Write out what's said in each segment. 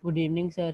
Good evening, sir.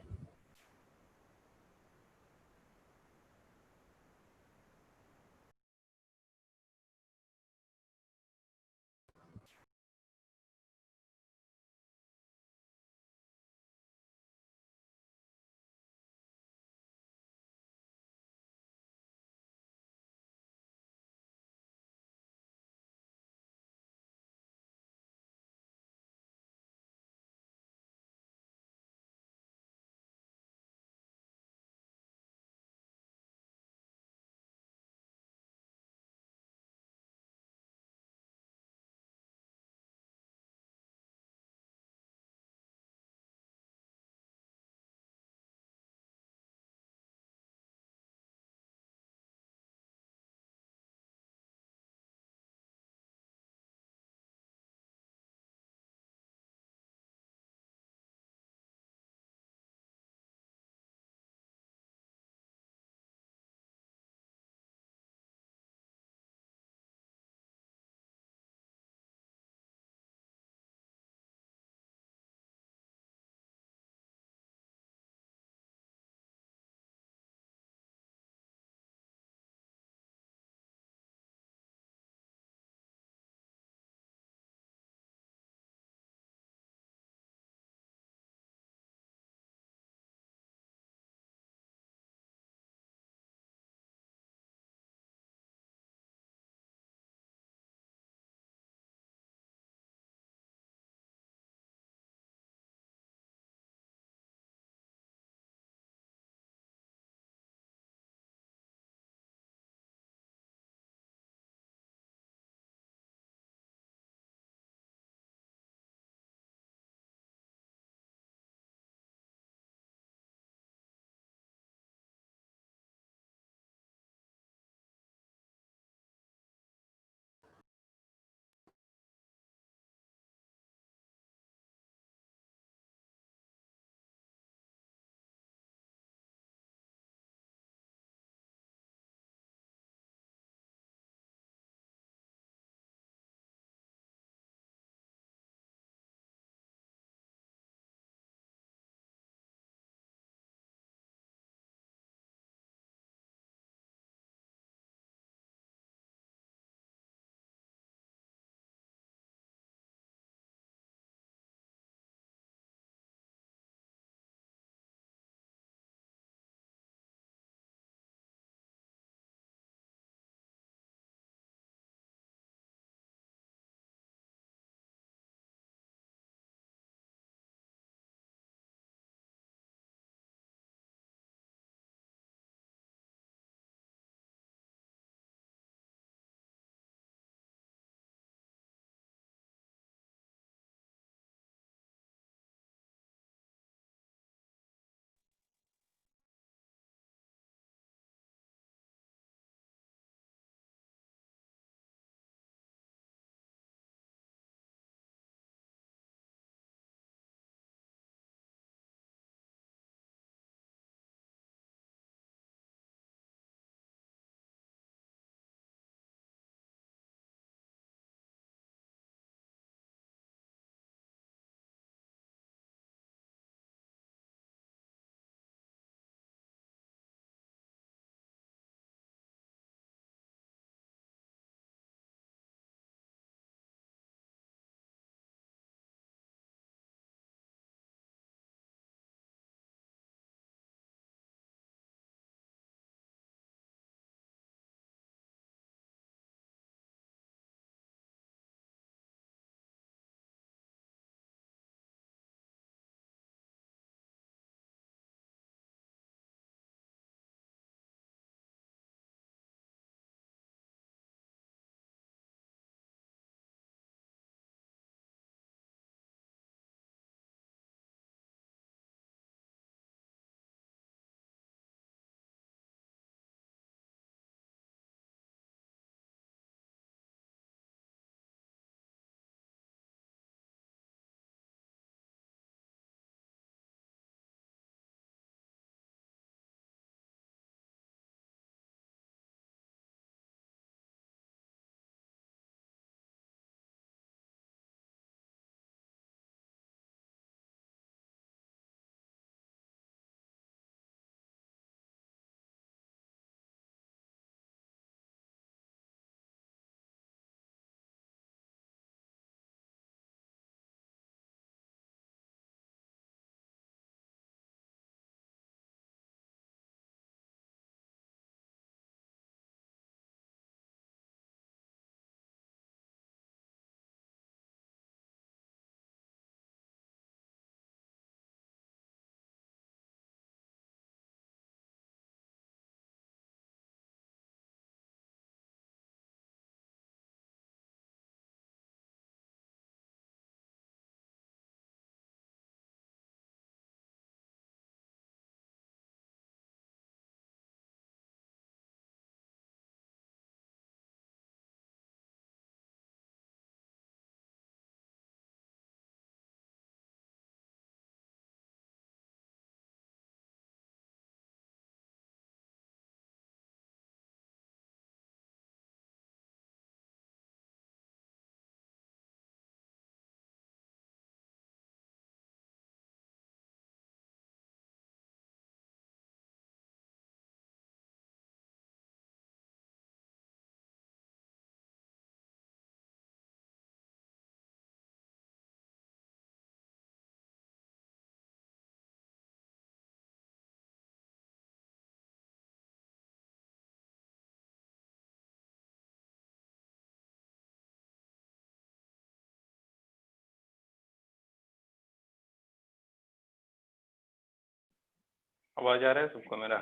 आवाज आ रहा है सबको मेरा?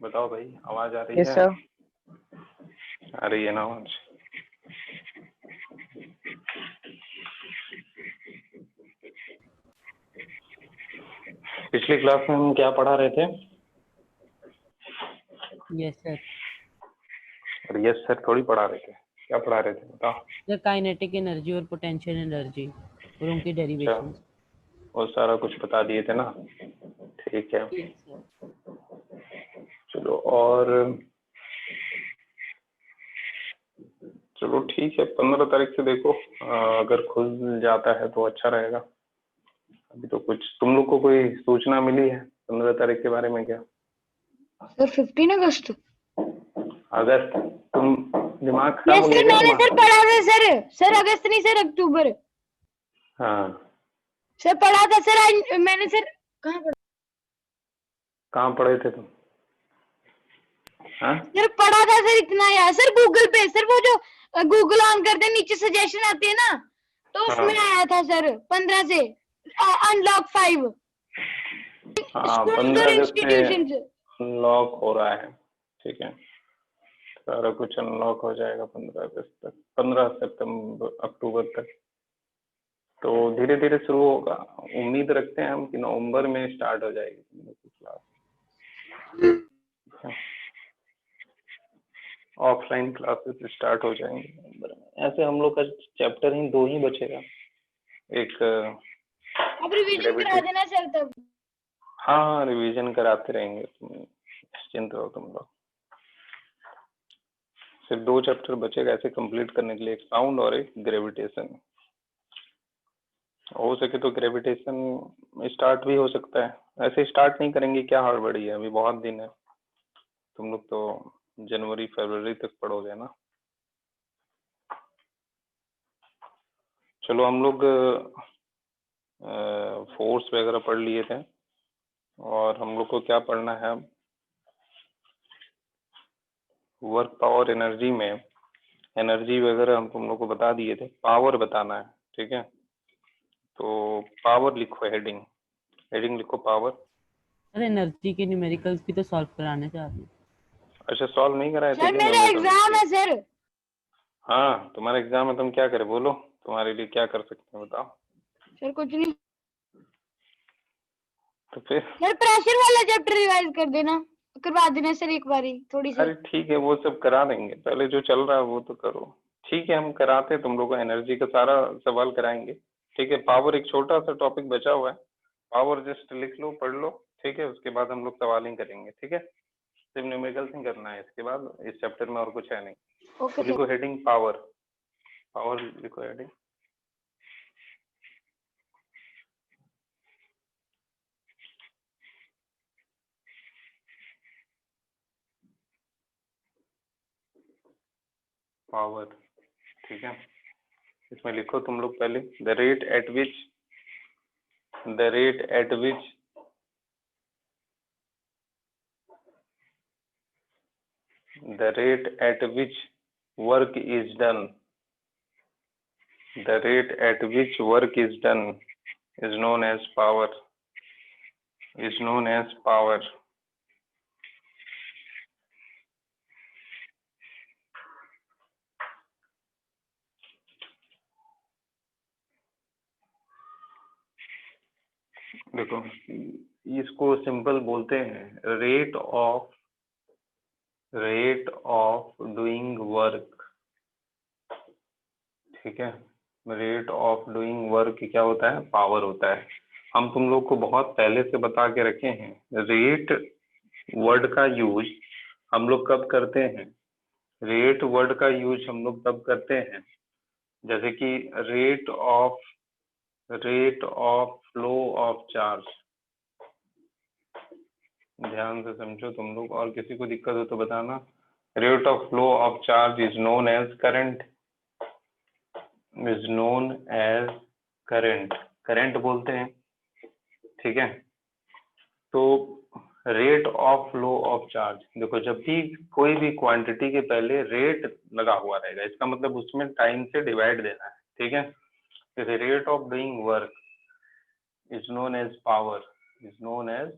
बताओ भाई, आवाज आ रही यस है? सर। आ रही है ना आवाज? पिछली क्लास में हम क्या पढ़ा रहे थे? Yes sir. और यस सर थोड़ी पढ़ा रहे थे। क्या पढ़ा रहे थे बताओ? सर काइनेटिक एनर्जी और पोटेंशियल एनर्जी और उनकी अच्छा, डेरिवेशन। वो सारा कुछ बता दिए थे ना। ठीक है, यस सर। चलो। और चलो ठीक है, 15 तारीख से देखो, अगर खुल जाता है तो अच्छा रहेगा। अभी तो कुछ तुम लोग को कोई सूचना मिली है 15 तारीख के बारे में क्या? सर 15 अगस्त। अगस्त? तुम दिमाग खराब यस हो गया सर, क्या मैंने तुम्हारा? सर पढ़ा था सर। सर अगस्त नहीं सर, अक्टूबर। हाँ, सर पढ़ा था सर, आज मैंने सर कहाँ पढ़ा? कहाँ पढ़े थे तुम? हाँ, सर पढ़ा था सर, इतना याद सर, गूगल पे सर, वो जो गूगल ऑन करते हैं नीचे सजेशन आती है ना, तो हाँ, उसमें आया था सर 15 से अनलॉक 5 हाँ, स्कूल्स 15 और अगस्त से इंस्टीट्यूशंस। अनलॉक हो रहा है। ठीक है, सारा कुछ अनलॉक हो जाएगा 15 अगस्त तक, 15 सितंबर अक्टूबर तक। तो धीरे धीरे शुरू होगा। उम्मीद रखते हैं हम कि नवंबर में स्टार्ट हो जाएगी तुम लोग की क्लास। ऑफलाइन क्लासेस स्टार्ट हो जाएंगे नवंबर में। ऐसे हम लोग का चैप्टर ही 2 ही बचेगा। एक अब रिवीजन करा ग्रेविटी। देना सर तब। हाँ, रिवीजन कराते रहेंगे, तुम निश्चिंत रहो तुम लोग। सिर्फ 2 चैप्टर बचेगा ऐसे कंप्लीट करने के लिए, एक साउंड और एक ग्रेविटेशन। हो सके तो ग्रेविटेशन स्टार्ट भी हो सकता है। ऐसे स्टार्ट नहीं करेंगे, क्या हड़बड़ी है, अभी बहुत दिन है। तुम लोग तो जनवरी फरवरी तक पढ़ोगे ना। चलो, हम लोग फोर्स वगैरह पढ़ लिए थे, और हम लोग को क्या पढ़ना है? वर्क पावर एनर्जी में एनर्जी वगैरह हम तुम लोग को बता दिए थे, पावर बताना है। ठीक है, तो पावर लिखो, हेडिंग हेडिंग लिखो पावर। सर एनर्जी के न्यूमेरिकल्स भी तो सॉल्व कराने थे आपने। अच्छा, सॉल्व नहीं कराए थे सर क्या मेरा न्यूमेरिकल एग्जाम के? है सर। हाँ, तुम्हारा एग्जाम है, तुम क्या करे बोलो, तुम्हारे लिए क्या कर सकते हैं बताओ। सर कुछ नहीं तो फिर सर, प्रेशर वाला चैप्टर रिवाइज कर देना, करवा देना सर एक बारी थोड़ी सी। अरे ठीक है, वो सब करा देंगे, पहले जो चल रहा है वो तो करो। ठीक है, हम कराते हैं तुम लोग को, एनर्जी का सारा सवाल कराएंगे। ठीक है, पावर एक छोटा सा टॉपिक बचा हुआ है, पावर जस्ट लिख लो, पढ़ लो। ठीक है, उसके बाद हम लोग सवाल ही करेंगे। ठीक है, सिर्फ न्यूमेरिकल्स नहीं करना है इसके बाद, इस चैप्टर में और कुछ है नहीं। ओके तो सर। लिखो हेडिंग पावर, पावर लिखो हेडिंग। पावर, ठीक है, इसमें लिखो तुम लोग पहले, the rate at which the rate at which the rate at which work is done, the rate at which work is done is known as power, is known as power. देखो, इसको simple बोलते हैं rate of doing work. ठीक है, rate of doing work क्या होता है? Power होता है। हम तुम लोग को बहुत पहले से बता के रखे हैं, रेट वर्ड का यूज हम लोग कब करते हैं? रेट वर्ड का यूज हम लोग तब करते हैं जैसे कि rate of flow of charge. ध्यान से समझो तुम लोग, और किसी को दिक्कत हो तो बताना। Rate of flow of charge is known as current, is known as current, current बोलते हैं। ठीक है, तो rate of flow of charge, देखो जब भी कोई भी क्वांटिटी के पहले रेट लगा हुआ रहेगा, इसका मतलब उसमें टाइम से डिवाइड देना है। ठीक है, जैसे rate of doing work is known as power, is known as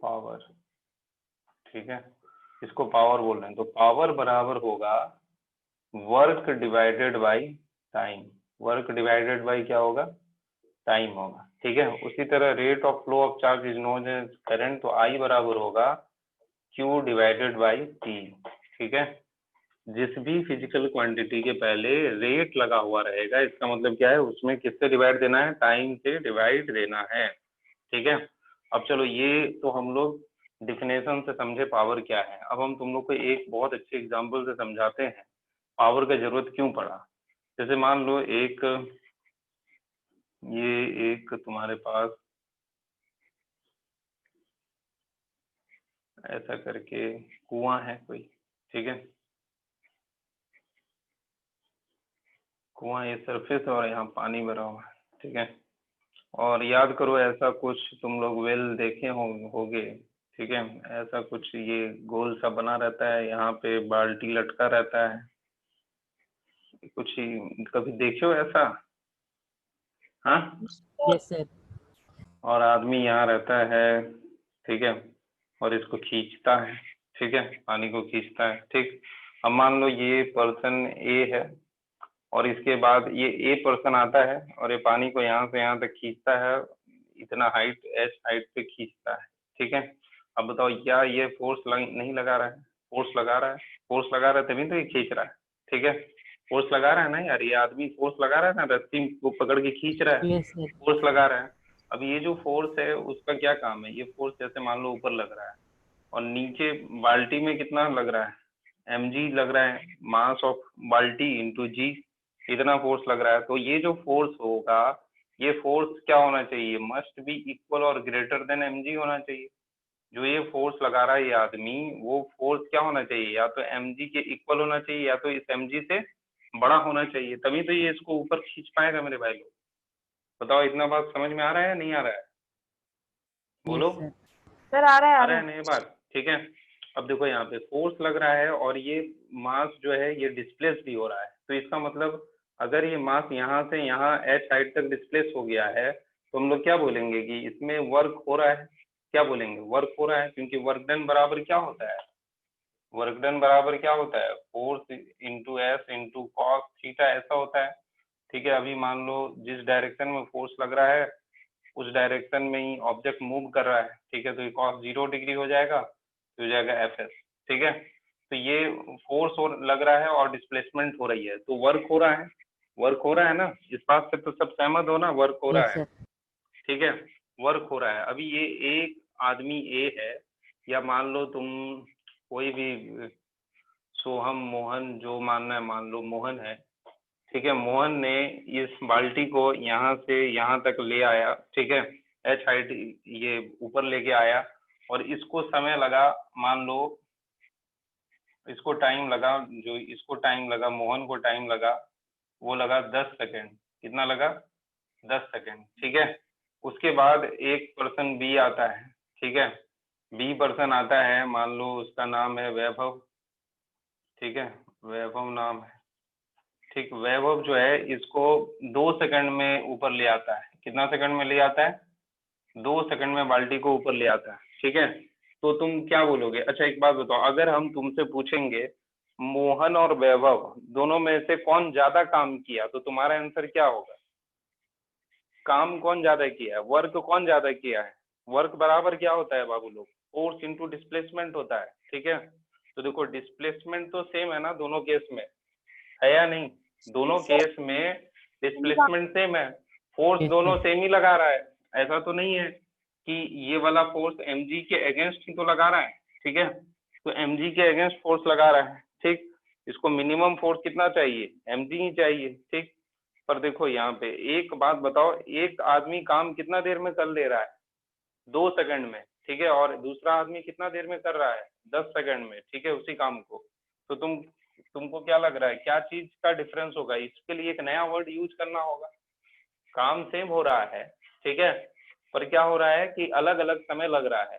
power. ठीक है, इसको पावर बोल रहे हैं, तो पावर बराबर होगा work divided by time. Work divided by क्या होगा, टाइम होगा। ठीक है, उसी तरह rate of flow of charge is known as current, तो आई बराबर होगा Q डिवाइडेड बाई टी। ठीक है, जिस भी फिजिकल क्वांटिटी के पहले रेट लगा हुआ रहेगा, इसका मतलब क्या है, उसमें किससे डिवाइड देना है, टाइम से डिवाइड देना है। ठीक है, अब चलो ये तो हम लोग डिफिनेशन से समझे पावर क्या है। अब हम तुम लोग को एक बहुत अच्छे एग्जांपल से समझाते हैं पावर का जरूरत क्यों पड़ा। जैसे मान लो ये एक तुम्हारे पास ऐसा करके कुआं है कोई। ठीक है, कुआं ये सरफेस और यहाँ पानी भरा हुआ है। ठीक है, और याद करो ऐसा कुछ तुम लोग वेल देखे होगे। ठीक है, ऐसा कुछ ये गोल सा बना रहता है, यहाँ पे बाल्टी लटका रहता है, कुछ ही कभी देखे हो ऐसा? हाँ, यस सर। और आदमी यहाँ रहता है। ठीक है, और इसको खींचता है। ठीक है, पानी को खींचता है। ठीक, अब मान लो ये पर्सन ए है, और इसके बाद ये ए पर्सन आता है और ये पानी को यहाँ से यहाँ तक खींचता है, इतना हाइट एच हाइट पे खींचता है। ठीक है, अब बताओ क्या ये फोर्स नहीं लगा रहा है? फोर्स लगा रहा है, फोर्स लगा रहा है तभी तो ये खींच रहा है। ठीक है, फोर्स लगा रहा है ना यार, ये आदमी फोर्स लगा रहा है ना, रस्सी को पकड़ के खींच रहा है, यस सर। फोर्स लगा रहा है। अब ये जो फोर्स है उसका क्या काम है, ये फोर्स जैसे मान लो ऊपर लग रहा है और नीचे बाल्टी में कितना लग रहा है, mg लग रहा है, मास ऑफ बाल्टी इंटू जी, इतना फोर्स लग रहा है। तो ये जो फोर्स होगा, ये फोर्स क्या होना चाहिए, मस्ट बी इक्वल और ग्रेटर देन mg होना चाहिए। जो ये फोर्स लगा रहा है ये आदमी, वो फोर्स क्या होना चाहिए, या तो mg के इक्वल होना चाहिए या तो इस mg से बड़ा होना चाहिए, तभी तो ये इसको ऊपर खींच पाएगा। मेरे भाई लोग बताओ, इतना बात समझ में आ रहा है या नहीं आ रहा है? बोलो। Yes sir. सर आ रहा है, आ रहा है नहीं बात? ठीक है, अब देखो यहाँ पे फोर्स लग रहा है और ये मास जो है ये डिस्प्लेस भी हो रहा है, तो इसका मतलब अगर ये मास यहाँ से यहाँ एच हाइट तक डिस्प्लेस हो गया है, तो हम लोग क्या बोलेंगे कि इसमें वर्क हो रहा है। क्या बोलेंगे, वर्क हो रहा है, क्योंकि वर्क डन बराबर क्या होता है, वर्क डन बराबर क्या होता है, force into S into cos theta, ऐसा होता है। ठीक है, अभी मान लो जिस डायरेक्शन में फोर्स लग रहा है उस डायरेक्शन में ही ऑब्जेक्ट मूव कर रहा है। ठीक है, तो ये cos 0 डिग्री हो जाएगा, तो हो जाएगा एफ एस। ठीक है, तो ये फोर्स और लग रहा है और डिस्प्लेसमेंट हो रही है, तो वर्क हो रहा है, वर्क हो रहा है ना, इस बात से तो सब सहमत हो ना, वर्क हो रहा यस है। सर। ठीक है, वर्क हो रहा है। अभी ये एक आदमी ए है, या मान लो तुम कोई भी सोहम मोहन जो मानना है मान लो मोहन है। ठीक है, मोहन ने इस बाल्टी को यहाँ से यहाँ तक ले आया। ठीक है, एच हाइट ये ऊपर लेके आया, और इसको समय लगा, मान लो इसको टाइम लगा, जो इसको टाइम लगा, मोहन को टाइम लगा, वो लगा 10 सेकेंड। कितना लगा, 10 सेकेंड। ठीक है, उसके बाद एक पर्सन बी आता है। ठीक है, बी पर्सन आता है, मान लो उसका नाम है वैभव। ठीक है, वैभव नाम है। ठीक, वैभव जो है इसको 2 सेकंड में ऊपर ले आता है। कितना सेकंड में ले आता है, 2 सेकंड में बाल्टी को ऊपर ले आता है। ठीक है, तो तुम क्या बोलोगे? अच्छा एक बात बताओ, अगर हम तुमसे पूछेंगे मोहन और वैभव दोनों में से कौन ज्यादा काम किया, तो तुम्हारा आंसर क्या होगा? काम कौन ज्यादा किया है, वर्क कौन ज्यादा किया है? वर्क बराबर क्या होता है बाबू लोग, फोर्स इंटू डिस्प्लेसमेंट होता है। ठीक है, तो देखो डिस्प्लेसमेंट तो सेम है ना दोनों केस में, है या नहीं? दोनों केस में डिस्प्लेसमेंट सेम है, फोर्स यस दोनों सर। सेम ही लगा रहा है। ऐसा तो नहीं है कि ये वाला फोर्स mg के अगेंस्ट ही तो लगा रहा है। ठीक है, तो mg के अगेंस्ट फोर्स लगा रहा है। ठीक, इसको मिनिमम फोर्स कितना चाहिए, mg ही चाहिए। ठीक, पर देखो यहाँ पे एक बात बताओ, एक आदमी काम कितना देर में कर ले रहा है, 2 सेकंड में। ठीक है, और दूसरा आदमी कितना देर में कर रहा है, 10 सेकंड में। ठीक है, उसी काम को। तो तुमको क्या लग रहा है क्या चीज का डिफरेंस होगा? इसके लिए एक नया वर्ड यूज करना होगा। काम सेम हो रहा है, ठीक है, पर क्या हो रहा है कि अलग अलग समय लग रहा है,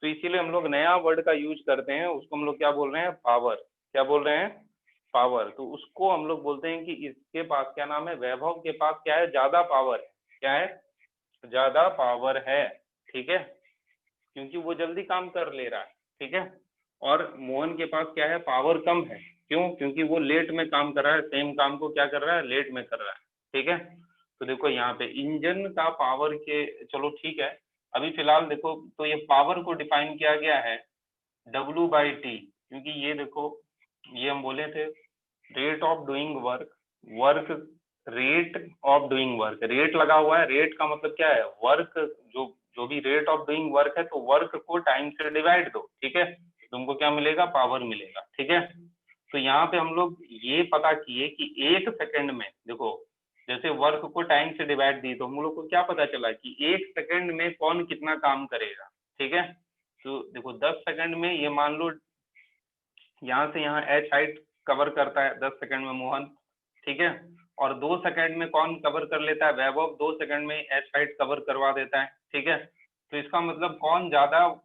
तो इसीलिए हम लोग नया वर्ड का यूज करते हैं, उसको हम लोग क्या बोल रहे हैं, पावर। क्या बोल रहे हैं, पावर। तो उसको हम लोग बोलते हैं कि इसके पास क्या नाम है, वैभव के पास क्या है, ज्यादा पावर है। क्या है, ज्यादा पावर है, ठीक है, क्योंकि वो जल्दी काम कर ले रहा है, ठीक है। और मोहन के पास क्या है, पावर कम है, क्यों, क्योंकि वो लेट में काम कर रहा है, सेम काम को क्या कर रहा है, लेट में कर रहा है, ठीक है। तो देखो यहाँ पे इंजन का पावर के, चलो ठीक है, अभी फिलहाल देखो तो ये पावर को डिफाइन किया गया है W/T, क्योंकि ये देखो ये हम बोले थे rate of doing work, work rate of doing work, rate लगा हुआ है, रेट का मतलब क्या है, वर्क, जो जो भी रेट ऑफ डूइंग वर्क है, तो वर्क को टाइम से डिवाइड दो, ठीक है, तुमको क्या मिलेगा, पावर मिलेगा, ठीक है। तो यहाँ पे हम लोग ये पता किए कि 1 सेकंड में, देखो जैसे वर्क को टाइम से डिवाइड दी तो हम लोग को क्या पता चला कि 1 सेकंड में कौन कितना काम करेगा, ठीक है। तो देखो 10 सेकंड में ये मान लो यहाँ से यहाँ एच हाइट कवर करता है 10 सेकंड में मोहन, ठीक है, और 2 सेकंड में कौन कवर कर लेता है, वैभव 2 सेकंड में एच हाइट कवर करवा देता है, ठीक है। तो इसका मतलब कौन ज्यादा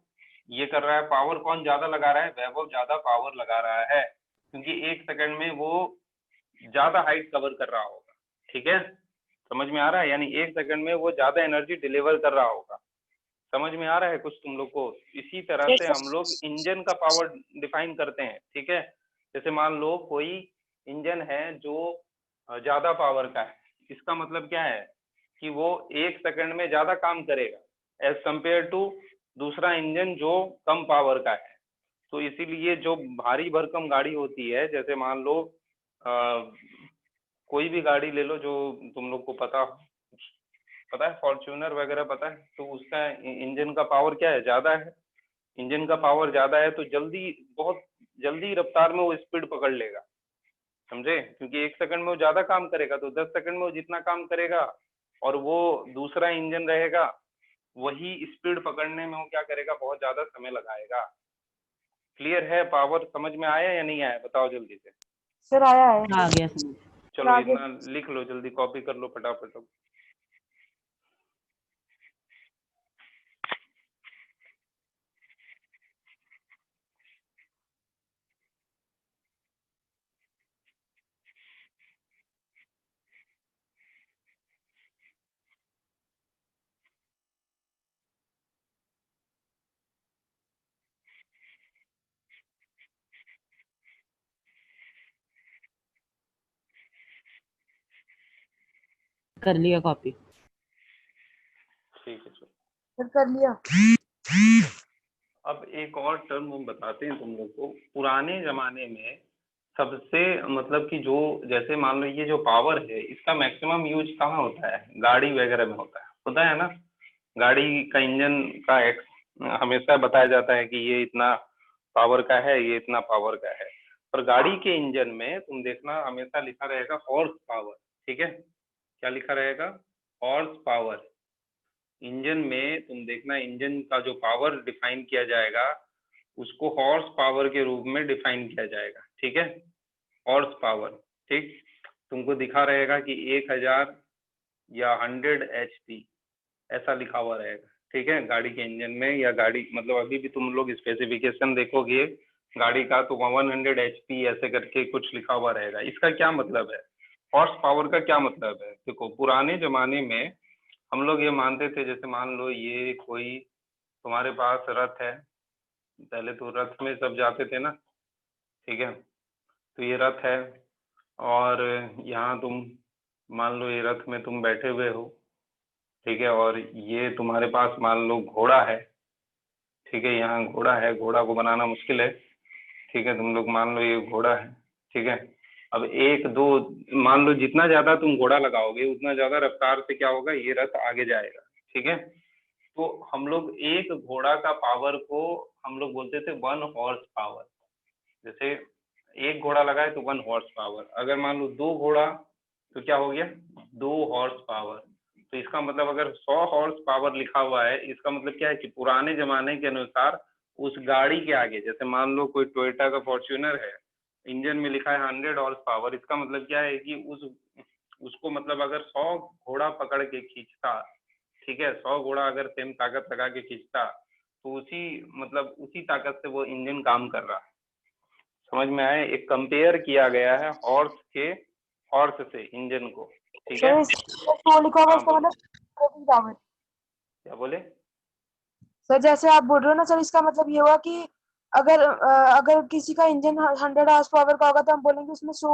ये कर रहा है, पावर कौन ज्यादा लगा रहा है, वैभव ज्यादा पावर लगा रहा है, क्योंकि 1 सेकंड में वो ज्यादा हाइट कवर कर रहा होगा, ठीक है, समझ में आ रहा है, यानी 1 सेकंड में वो ज्यादा एनर्जी डिलीवर कर रहा होगा, समझ में आ रहा है कुछ तुम लोग को। इसी तरह से हम लोग इंजन का पावर डिफाइन करते हैं, ठीक है। जैसे मान लो कोई इंजन है जो ज्यादा पावर का है, इसका मतलब क्या है कि वो 1 सेकंड में ज्यादा काम करेगा एज कंपेयर टू दूसरा इंजन जो कम पावर का है। तो इसीलिए जो भारी भरकम गाड़ी होती है, जैसे मान लो कोई भी गाड़ी ले लो जो तुम लोग को पता है, फॉर्च्यूनर वगैरह पता है, तो उसका इंजन का पावर क्या है, ज्यादा है, इंजन का पावर ज्यादा है, तो जल्दी, बहुत जल्दी रफ्तार में वो स्पीड पकड़ लेगा, समझे, क्योंकि 1 सेकंड में वो ज्यादा काम करेगा, तो 10 सेकंड में वो जितना काम करेगा और वो दूसरा इंजन रहेगा वही स्पीड पकड़ने में वो क्या करेगा, बहुत ज्यादा समय लगाएगा। क्लियर है, पावर समझ में आया या नहीं आया, बताओ जल्दी से। सर आया है। आ गया समझ। चलो इतना लिख लो, जल्दी कॉपी कर लो फटाफट। कर लिया कॉपी। ठीक है, चलो सर कर लिया। अब एक और टर्म हम बताते हैं तुम लोग को। पुराने जमाने में सबसे मतलब कि जो, जैसे मान लो ये जो पावर है इसका मैक्सिमम यूज कहाँ होता है, गाड़ी वगैरह में होता है ना। गाड़ी का इंजन का हमेशा बताया जाता है कि ये इतना पावर का है, ये इतना पावर का है, पर गाड़ी के इंजन में तुम देखना हमेशा लिखा रहेगा हॉर्स पावर, ठीक है, क्या लिखा रहेगा, हॉर्स पावर। इंजन में तुम देखना इंजन का जो पावर डिफाइन किया जाएगा उसको हॉर्स पावर के रूप में डिफाइन किया जाएगा, ठीक है, हॉर्स पावर, ठीक। तुमको दिखा रहेगा कि 1000 या 100 HP ऐसा लिखा हुआ रहेगा, ठीक है, गाड़ी के इंजन में, या गाड़ी मतलब अभी भी तुम लोग स्पेसिफिकेशन देखोगे गाड़ी का तो 100 HP ऐसे करके कुछ लिखा हुआ रहेगा। इसका क्या मतलब है, हॉर्स पावर का क्या मतलब है, देखो पुराने जमाने में हम लोग ये मानते थे, जैसे मान लो ये कोई तुम्हारे पास रथ है, पहले तो रथ में सब जाते थे ना, ठीक है, तो ये रथ है और यहाँ तुम मान लो ये रथ में तुम बैठे हुए हो, ठीक है, और ये तुम्हारे पास मान लो घोड़ा है, ठीक है, यहाँ घोड़ा है, घोड़ा को बनाना मुश्किल है, ठीक है, तुम लोग मान लो ये घोड़ा है, ठीक है। अब 1 2 मान लो जितना ज्यादा तुम घोड़ा लगाओगे उतना ज्यादा रफ्तार से क्या होगा, ये रथ आगे जाएगा, ठीक है। तो हम लोग एक घोड़ा का पावर को हम लोग बोलते थे 1 हॉर्स पावर। जैसे एक घोड़ा लगाए तो 1 हॉर्स पावर, अगर मान लो 2 घोड़ा तो क्या हो गया, 2 हॉर्स पावर। तो इसका मतलब अगर 100 हॉर्स पावर लिखा हुआ है, इसका मतलब क्या है कि पुराने जमाने के अनुसार उस गाड़ी के आगे, जैसे मान लो कोई टोयोटा का फॉर्च्यूनर है, इंजन में लिखा है 100 हॉर्स पावर, इसका मतलब क्या है कि उसको मतलब अगर 100 घोड़ा पकड़ के खींचता, ठीक है, 100 घोड़ा अगर सेम ताकत लगा के खींचता तो उसी मतलब उसी ताकत से वो इंजन काम कर रहा है, समझ में आए। एक कंपेयर किया गया है हॉर्स से इंजन को, ठीक है। सर इसको लिखा हुआ हाँ इसका बोलो। मतलब पावर। क्या बोले? सर जैसे आप बोल रहे हो ना सर, इसका मतलब ये हुआ कि अगर किसी का इंजन 100 हॉर्स पावर का होगा तो हम बोलेंगे उसमें 100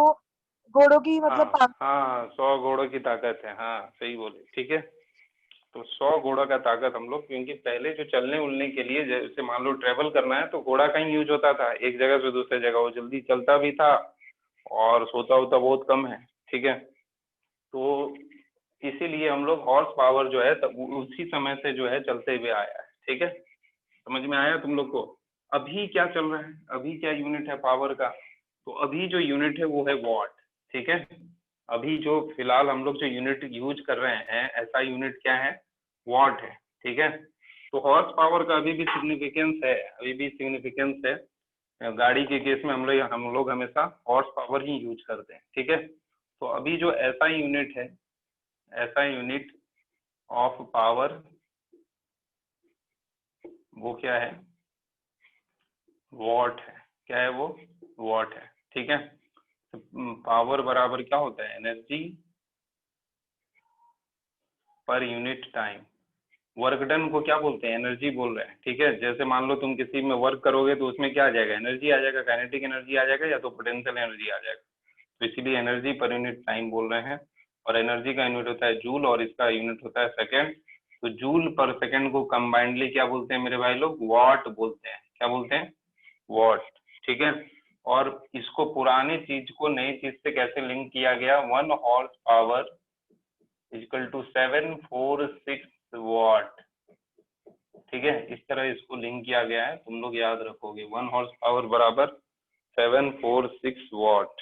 घोड़ों की मतलब हाँ हाँ, 100 घोड़ों की ताकत है, हाँ सही बोले, ठीक है। तो 100 घोड़ा का ताकत हम लोग, क्योंकि पहले जो चलने उलने के लिए जैसे मान लो ट्रेवल करना है तो घोड़ा का ही यूज होता था, एक जगह से दूसरे जगह, वो जल्दी चलता भी था और सोता होता बहुत कम है, ठीक है। तो इसीलिए हम लोग हॉर्स पावर जो है तब उसी समय से जो है चलते हुए आया है, ठीक है। समझ में आया तुम लोग को? अभी क्या चल रहा है, अभी क्या यूनिट है पावर का? तो अभी जो यूनिट है वो है वॉट, ठीक है। अभी जो फिलहाल हम लोग जो यूनिट यूज कर रहे हैं ऐसा यूनिट क्या है? वॉट है, ठीक है। तो हॉर्स पावर का अभी भी सिग्निफिकेंस है, अभी भी सिग्निफिकेंस है। गाड़ी के केस में हम लोग हमेशा हॉर्स पावर ही यूज करते हैं, ठीक है। तो अभी जो ऐसा यूनिट है, ऐसा यूनिट ऑफ पावर, वो क्या है? वॉट है। क्या है वो? वॉट है, ठीक है। पावर बराबर क्या होता है? Energy per unit time. Work done को क्या बोलते हैं? एनर्जी बोल रहे हैं, ठीक है। जैसे मान लो तुम किसी में वर्क करोगे तो उसमें क्या आ जाएगा? एनर्जी आ जाएगा, काइनेटिक एनर्जी आ जाएगा या तो पोटेंशियल एनर्जी आ जाएगा। तो इसीलिए एनर्जी पर यूनिट टाइम बोल रहे हैं। और एनर्जी का यूनिट होता है जूल और इसका यूनिट होता है सेकेंड। तो जूल पर सेकेंड को कंबाइंडली क्या बोलते हैं मेरे भाई लोग? वॉट बोलते हैं। क्या बोलते हैं? वॉट, ठीक है। और इसको पुरानी चीज को नई चीज से कैसे लिंक किया गया? 1 horsepower equal to 746 watt, ठीक है। इस तरह इसको लिंक किया गया है, तुम लोग याद रखोगे। 1 हॉर्स पावर बराबर 746 वॉट,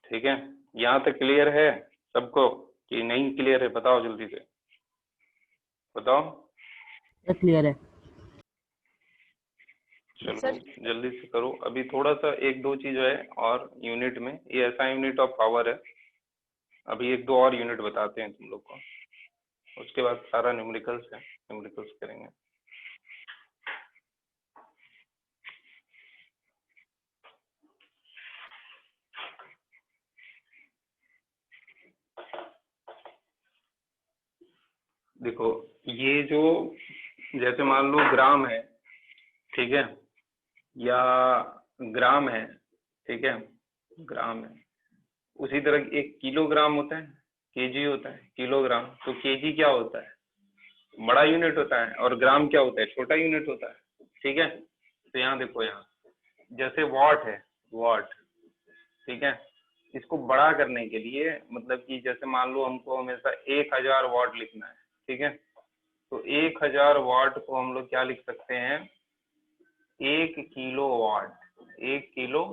ठीक है। यहाँ तक क्लियर है सबको कि नहीं क्लियर है? बताओ जल्दी से, बताओ। क्लियर है। चलो सर जल्दी से करो, अभी थोड़ा सा एक दो चीज है और यूनिट में, ये ऐसा यूनिट ऑफ पावर है। अभी एक दो और यूनिट बताते हैं तुम लोग को, उसके बाद सारा न्यूमेरिकल्स है, न्यूमेरिकल्स करेंगे। देखो ये जो, जैसे मान लो ग्राम है, ठीक है, या ग्राम है, ठीक है, ग्राम है। उसी तरह एक किलोग्राम होता है, केजी होता है, किलोग्राम। तो केजी क्या होता है? बड़ा यूनिट होता है, और ग्राम क्या होता है? छोटा यूनिट होता है, ठीक है। तो यहाँ देखो, यहाँ जैसे वॉट है, वॉट, ठीक है। इसको बड़ा करने के लिए, मतलब कि जैसे मान लो हमको हमेशा 1000 वॉट लिखना है, ठीक है। तो 1000 वॉट को हम लोग क्या लिख सकते हैं? 1 किलो वॉट, 1 किलो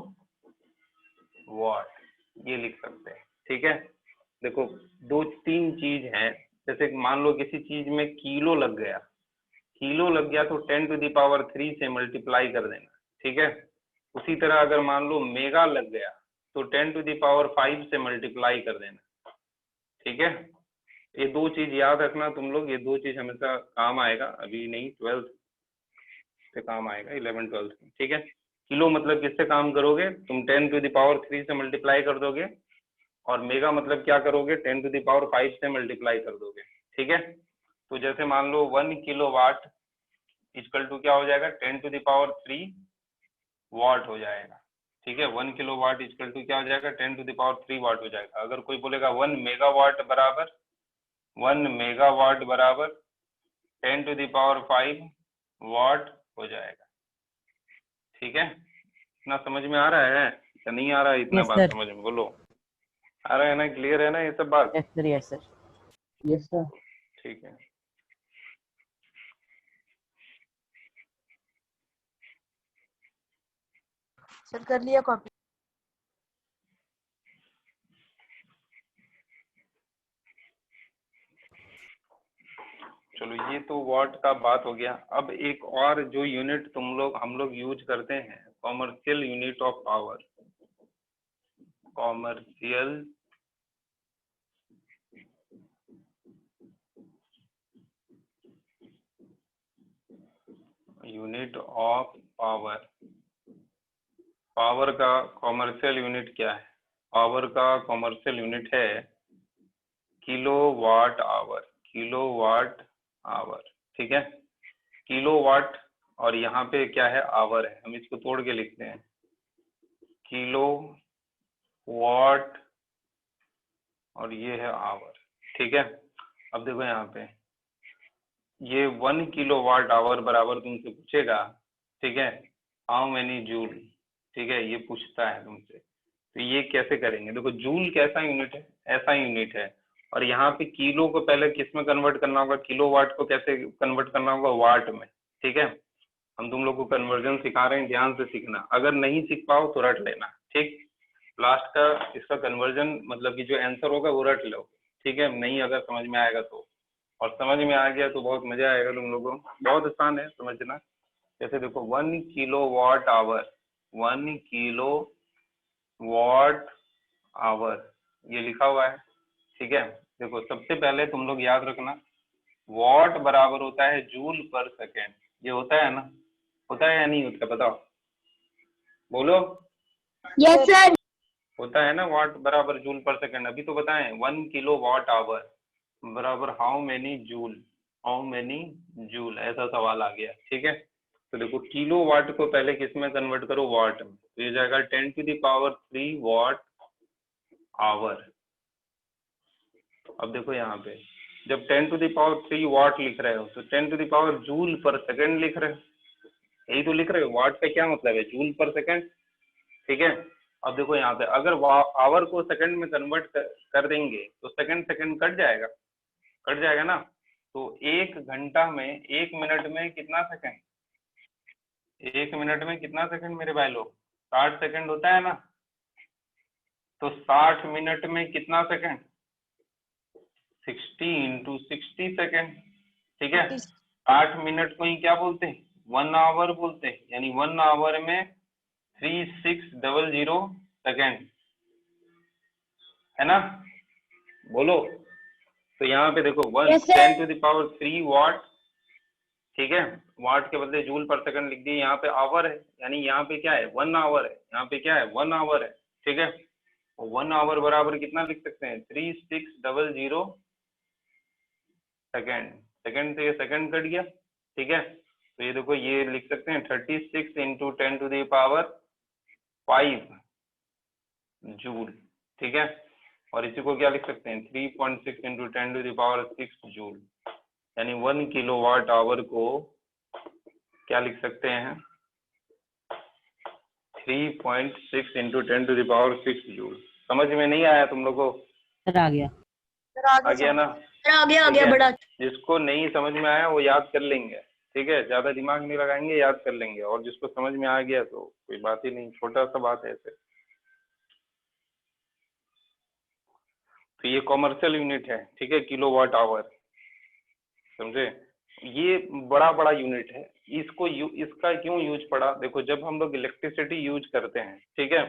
वॉट, ये लिख सकते हैं, ठीक है। देखो दो तीन चीज है, जैसे मान लो किसी चीज में किलो लग गया, किलो लग गया तो 10⁻³ से मल्टीप्लाई कर देना, ठीक है। उसी तरह अगर मान लो मेगा लग गया तो 10⁵ से मल्टीप्लाई कर देना, ठीक है। ये दो चीज याद रखना तुम लोग, ये दो चीज हमेशा काम आएगा, अभी नहीं 12th से काम आएगा, 11 12th में, ठीक है। किलो मतलब किससे काम करोगे तुम? 10⁻³ से मल्टीप्लाई कर दोगे, और मेगा मतलब क्या करोगे? 10⁵ से मल्टीप्लाई कर दोगे, ठीक है। तो जैसे मान लो 1 किलो वाट इक्वल टू क्या हो जाएगा? 10⁻³ वॉट हो जाएगा, ठीक है। 1 किलो वाट इक्वल टू क्या हो जाएगा? 10⁻³ वाट हो जाएगा। अगर कोई बोलेगा 1 मेगावाट बराबर, 1 मेगावाट बराबर 10⁵ वॉट हो जाएगा, ठीक है। इतना समझ में आ रहा है या नहीं आ रहा है? इतना यस बात सर। समझ में बोलो, आ रहा है ना? क्लियर है ना ये सब बात? Yes sir, yes sir, yes sir. ठीक है। सर कर लिया कॉपी। चलो ये तो वॉट का बात हो गया। अब एक और जो यूनिट हम लोग यूज करते हैं, commercial unit of power, commercial unit of power. Power का कॉमर्शियल यूनिट क्या है? पावर का कॉमर्शियल यूनिट है किलोवाट आवर, ठीक है, किलोवाट, और यहाँ पे क्या है, आवर है, हम इसको तोड़ के लिखते हैं, किलो वाट और ये है आवर, ठीक है। अब देखो यहाँ पे ये 1 किलोवाट आवर बराबर तुमसे पूछेगा, ठीक है, हाउ मेनी जूल, ठीक है, ये पूछता है तुमसे, तो ये कैसे करेंगे, देखो जूल कैसा यूनिट है, ऐसा यूनिट है, और यहाँ पे किलो को पहले किस में कन्वर्ट करना होगा, किलोवाट को कैसे कन्वर्ट करना होगा, वाट में, ठीक है। हम तुम लोग को कन्वर्जन सिखा रहे हैं, ध्यान से सीखना, अगर नहीं सीख पाओ तो रट लेना, ठीक, लास्ट का इसका कन्वर्जन मतलब कि जो आंसर होगा वो रट लो, ठीक है, नहीं अगर समझ में आएगा तो, और समझ में आ गया तो बहुत मजा आएगा तुम लोगों को, बहुत आसान है समझना। जैसे देखो 1 किलोवाट आवर, 1 किलोवाट आवर ये लिखा हुआ है, ठीक है। देखो सबसे पहले तुम लोग याद रखना, वॉट बराबर होता है जूल पर सेकेंड, ये होता है ना, होता है या नहीं होता, बताओ, बोलो, यस सर। होता है ना, वाट बराबर जूल पर सेकेंड, अभी तो बताएं, 1 किलोवाट आवर बराबर हाउ मेनी जूल, ऐसा सवाल आ गया, ठीक है। तो देखो किलो वाट को पहले किस में कन्वर्ट करो, वाट में, तो ये जाएगा 10⁻³ वाट आवर। अब देखो यहाँ पे जब 10⁻³ वाट लिख रहे हो तो 10 जूल पर सेकेंड लिख रहे हो, यही तो लिख रहे हो, वाट का क्या मतलब है, जूल पर सेकेंड, ठीक है। अब देखो यहाँ पे अगर आवर को सेकंड में कन्वर्ट कर देंगे तो सेकंड कट जाएगा ना, तो 1 घंटा में 1 मिनट में कितना सेकंड, 1 मिनट में कितना सेकंड मेरे भाई लोग, 60 सेकंड होता है ना, तो 60 मिनट में कितना सेकंड, 60 × 60 सेकंड, ठीक है। 60 मिनट को ही क्या बोलते हैं, 1 आवर बोलते हैं, यानी 1 आवर में 3600 सेकेंड, है ना, बोलो। तो यहाँ पे देखो 10⁻³ वाट, ठीक है, वाट के बदले जूल पर सेकंड लिख दिए, यहाँ पे आवर है, यानी यहाँ पे क्या है, 1 आवर है, यहाँ पे क्या है, 1 आवर है, ठीक है। 1 आवर बराबर कितना लिख सकते हैं, 3600 सेकेंड, सेकेंड से ये सेकंड कट गया, ठीक है। तो ये देखो ये लिख सकते हैं 36 × 10⁵ जूल, ठीक है, और इसी को क्या लिख सकते हैं, 3.6 × 10⁶ जूल, यानी 1 किलोवाट आवर को क्या लिख सकते हैं, 3.6 × 10⁶ जूल। समझ में नहीं आया तुम लोग को, सर आ गया। आ गया ना, आ गया बड़ा। जिसको नहीं समझ में आया वो याद कर लेंगे, ठीक है, ज्यादा दिमाग नहीं लगाएंगे, याद कर लेंगे, और जिसको समझ में आ गया तो कोई बात ही नहीं, छोटा सा बात है ऐसे। तो ये कॉमर्शियल यूनिट है, ठीक है, किलोवाट आवर, समझे, ये बड़ा यूनिट है, इसका क्यों यूज पड़ा, देखो जब हम लोग इलेक्ट्रिसिटी यूज करते हैं, ठीक है,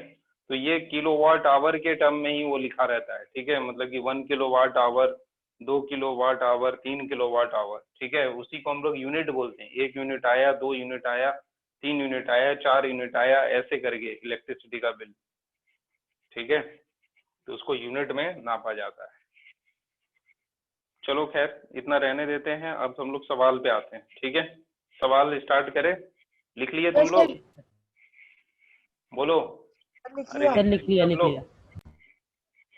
तो ये किलोवाट आवर के टर्म में ही वो लिखा रहता है, ठीक है, मतलब कि 1 kilowatt hour, 2 kilowatt hour, 3 kilowatt hour, ठीक है, उसी को हम लोग यूनिट बोलते हैं, 1 यूनिट आया, 2 यूनिट आया, 3 यूनिट आया, 4 यूनिट आया, ऐसे करके इलेक्ट्रिसिटी का बिल, ठीक है, तो उसको यूनिट में नापा जाता है। चलो खैर इतना रहने देते हैं, अब हम लोग सवाल पे आते हैं, ठीक है, सवाल स्टार्ट करें, लिख लिए तुम लोग, बोलो, सर लिख लिया।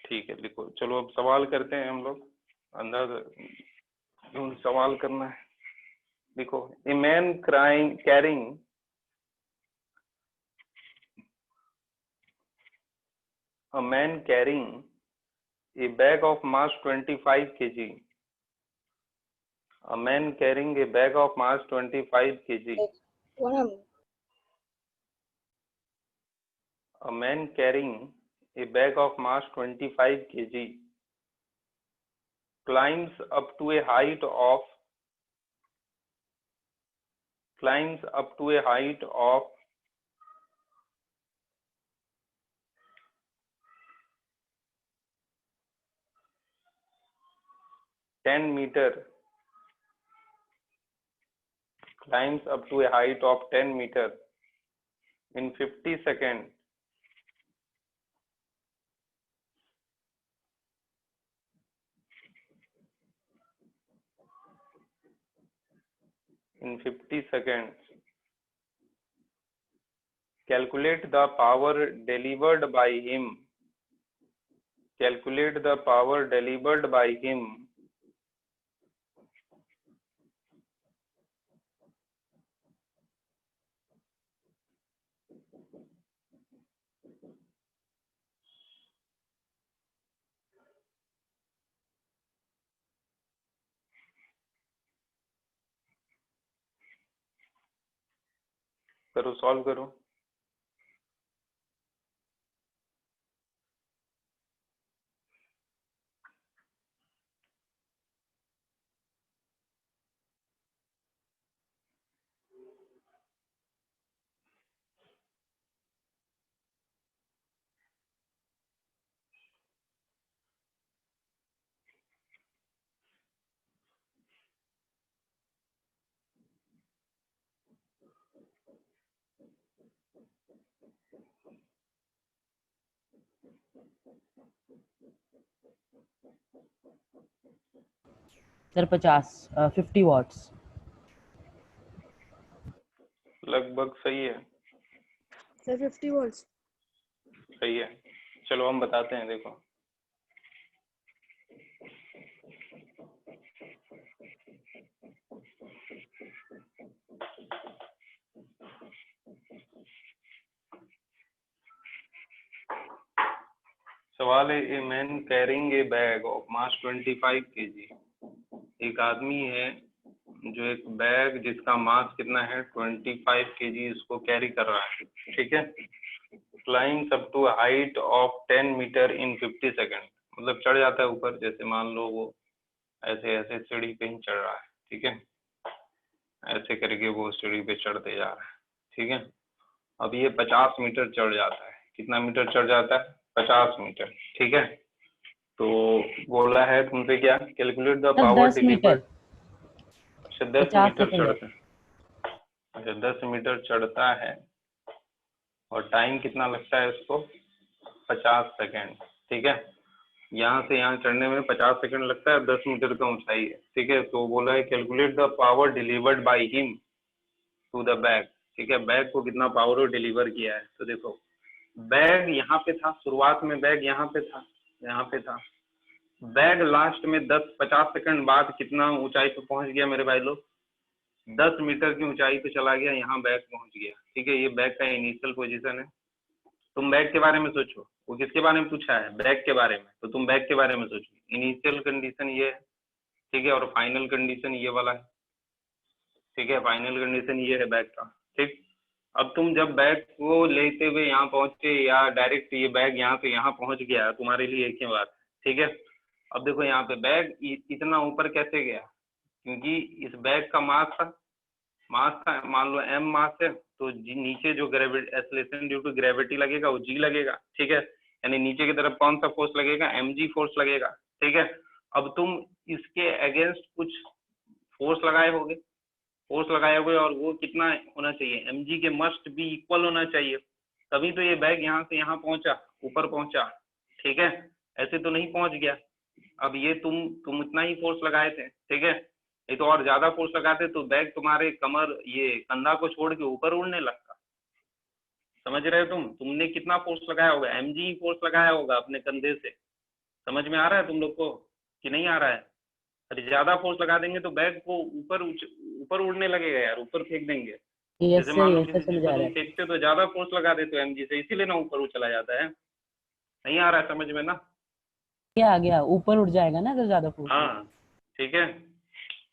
ठीक है लिखो, चलो अब सवाल करते हैं हम लोग, अंदाज सवाल करना है, देखो, a man carrying a bag of mass 25 kg, a man carrying a bag of mass 25 kg, a man carrying a bag of mass 25 kg climbs up to a height of 10 meter, climbs up to a height of 10 meter in 50 seconds in 50 seconds. Calculate the power delivered by him. Calculate the power delivered by him. करो, solve करो। Sir 50 watts. लगभग सही है, sir 50 volts. सही है। चलो हम बताते हैं, देखो। सवाल है, a man carrying a bag of mass 25 kg। एक आदमी है जो एक बैग जिसका मास कितना है 25 kg, इसको कैरी कर रहा है, ठीक है। Flying up to height of 10 metre in 50 second, मतलब चढ़ जाता है ऊपर, जैसे मान लो वो ऐसे ऐसे सीढ़ी पे ही चढ़ रहा है, ठीक है। ऐसे करके वो सीढ़ी पे चढ़ते जा रहा है, ठीक है। अब ये 50 मीटर चढ़ जाता है। कितना मीटर चढ़ जाता है? 50 मीटर, ठीक है। तो बोला है तुमसे क्या, कैलकुलेट द पावर 10 मीटर। अच्छा 10 50 मीटर सेकंड। चढ़ता है। अच्छा 10 मीटर चढ़ता है और टाइम कितना लगता है इसको? 50 सेकेंड, ठीक है। यहाँ से यहाँ चढ़ने में 50 सेकंड लगता है, 10 मीटर का ऊंचाई है, ठीक है। तो बोला है calculate the power delivered by him to the bag, ठीक है। बैग को कितना पावर डिलीवर किया है, तो देखो बैग यहाँ पे था, शुरुआत में बैग यहाँ पे था, यहाँ पे था। बैग लास्ट में 10-50 सेकंड बाद कितना ऊंचाई पे पहुंच गया मेरे भाई लोग? 10 मीटर की ऊंचाई पे चला गया, यहाँ बैग पहुंच गया, ठीक है। ये बैग का इनिशियल पोजीशन है। तुम बैग के बारे में सोचो, वो किसके बारे में पूछा है? बैग के बारे में, तो तुम बैग के बारे में सोचो। इनिशियल कंडीशन ये है, ठीक है, और फाइनल कंडीशन ये वाला है, ठीक है। फाइनल कंडीशन ये है बैग का, ठीक। अब तुम जब बैग को लेते हुए यहाँ पहुंचे या डायरेक्ट ये बैग यहाँ से यहाँ पहुंच गया, तुम्हारे लिए एक ही बात है, ठीक है। अब देखो यहाँ पे बैग इतना ऊपर कैसे गया? क्योंकि इस बैग का मास था, मान लो m मास है, तो नीचे जो gravity acceleration due to gravity लगेगा वो g लगेगा, ठीक है। यानी नीचे की तरफ कौन सा फोर्स लगेगा? mg फोर्स लगेगा, ठीक है। अब तुम इसके अगेंस्ट कुछ फोर्स लगाए होगे, और वो कितना होना चाहिए? mg के मस्ट भी इक्वल होना चाहिए, तभी तो ये बैग यहाँ से यहाँ पहुंचा, ऊपर पहुंचा, ठीक है। ऐसे तो नहीं पहुंच गया। अब ये तुम इतना ही फोर्स लगाए थे, ठीक है। ये तो और ज्यादा फोर्स लगाते तो बैग तुम्हारे कमर ये कंधा को छोड़ के ऊपर उड़ने लगता। समझ रहे हो तुमने कितना फोर्स लगाया होगा? mg फोर्स लगाया होगा अपने कंधे से। समझ में आ रहा है तुम लोग को कि नहीं आ रहा है? अरे ज्यादा फोर्स लगा देंगे तो बैग को ऊपर उड़ने लगेगा यार, ऊपर फेंक देंगे। यस जैसे सर, मान लो यस सर, किसी समझ चीज को आ रहा तुम है। फेंकते तो ज्यादा फोर्स लगा देते हो mg से, इसीलिए ना ऊपर वो चला जाता है। नहीं आ रहा है समझ में ना? क्या आ गया? ऊपर उड़ जाएगा ना अगर ज्यादा फोर्स। हाँ ठीक है।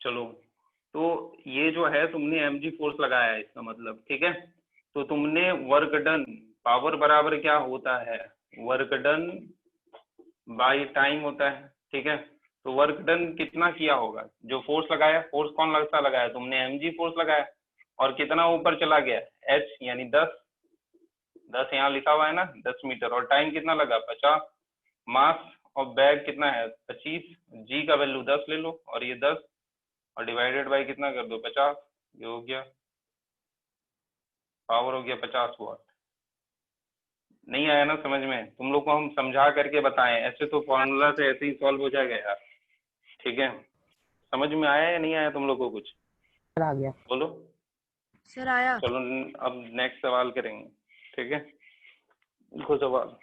चलो तो ये जो है तुमने mg फोर्स लगाया है, इसका मतलब, ठीक है। तो तुमने वर्क डन, पावर बराबर क्या होता है? वर्क डन बाई टाइम होता है, ठीक है। तो वर्क डन कितना किया होगा? जो फोर्स लगाया, फोर्स कौन सा लगाया? तुमने mg फोर्स लगाया, और कितना ऊपर चला गया? h, यानी 10 यहाँ लिखा हुआ है ना, 10 मीटर, और टाइम कितना लगा? 50। मास और बैग कितना है? 25। g का वैल्यू 10 ले लो, और ये 10 और डिवाइडेड बाई कितना कर दो? 50। ये हो गया, पावर हो गया 50 वाट। नहीं आया ना समझ में? तुम लोग को हम समझा करके बताएं, ऐसे तो फॉर्मूला से ऐसे ही सॉल्व हो जाएगा यार, ठीक है। समझ में आया या नहीं आया तुम लोग को कुछ? आ गया। बोलो। सर आया। चलो अब नेक्स्ट सवाल करेंगे, ठीक है। लिखो सवाल।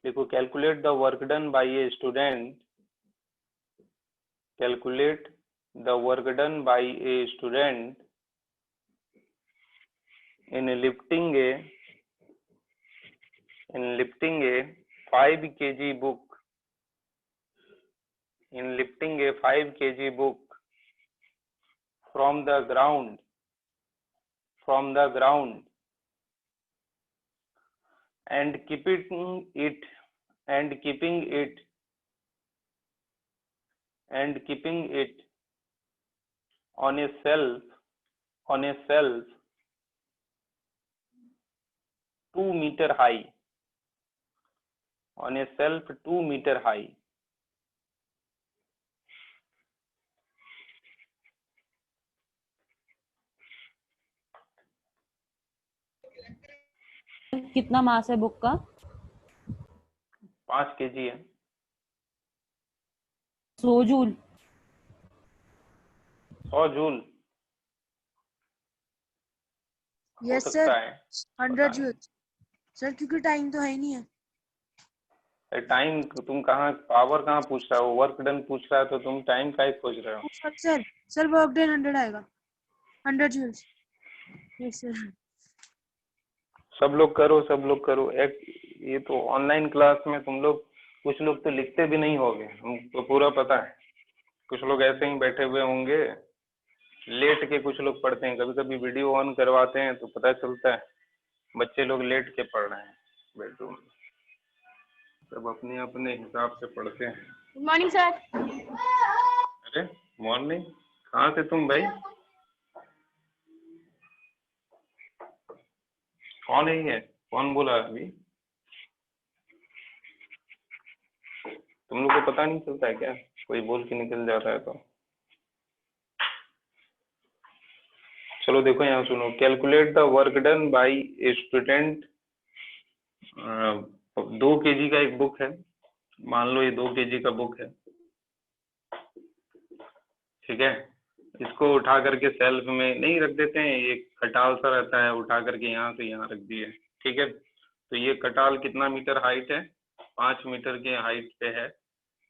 देखो, calculate the work done bye a student, calculate the work done bye a student in lifting a 5 kg book, in lifting a 5 kg book from the ground and keeping it on a shelf 2 meter high, on a shelf 2 meter high. कितना मास है book का? 5 kg है। 100 joule. 100 joule हो yes सकता sir, है। 100 joule sir, क्योंकि time तो है ही नहीं है। टाइम तुम कहाँ, पावर कहाँ पूछ रहा हो, वर्क डन पूछ रहा है, तो तुम टाइम का ही खोज रहे हो। सर वर्क डन 100 आएगा, 100 जूल्स। Yes sir. सब लोग करो एक। ये तो ऑनलाइन क्लास में तुम लोग, कुछ लोग तो लिखते भी नहीं होगे, हमको पूरा पता है। कुछ लोग ऐसे ही बैठे हुए होंगे, लेट के कुछ लोग पढ़ते हैं, कभी कभी वीडियो ऑन करवाते हैं तो पता चलता है बच्चे लोग लेट के पढ़ रहे हैं बेडरूम में। सब अपने अपने हिसाब से पढ़ते हैं। Good morning sir. अरे मॉर्निंग, कहाँ से तुम भाई? कौन है ये? कौन बोला अभी? तुम लोग को पता नहीं चलता है क्या, कोई बोल के निकल जाता है तो? चलो देखो यहाँ सुनो, calculate the work done bye a student. 2 kg का एक बुक है, मान लो ये 2 kg का बुक है, ठीक है। इसको उठा करके सेल्फ में नहीं रख देते हैं, ये खटाल सा रहता है, उठा करके यहाँ से यहाँ रख दिए, ठीक है। तो ये खटाल कितना मीटर हाइट है? 5 मीटर के हाइट पे है,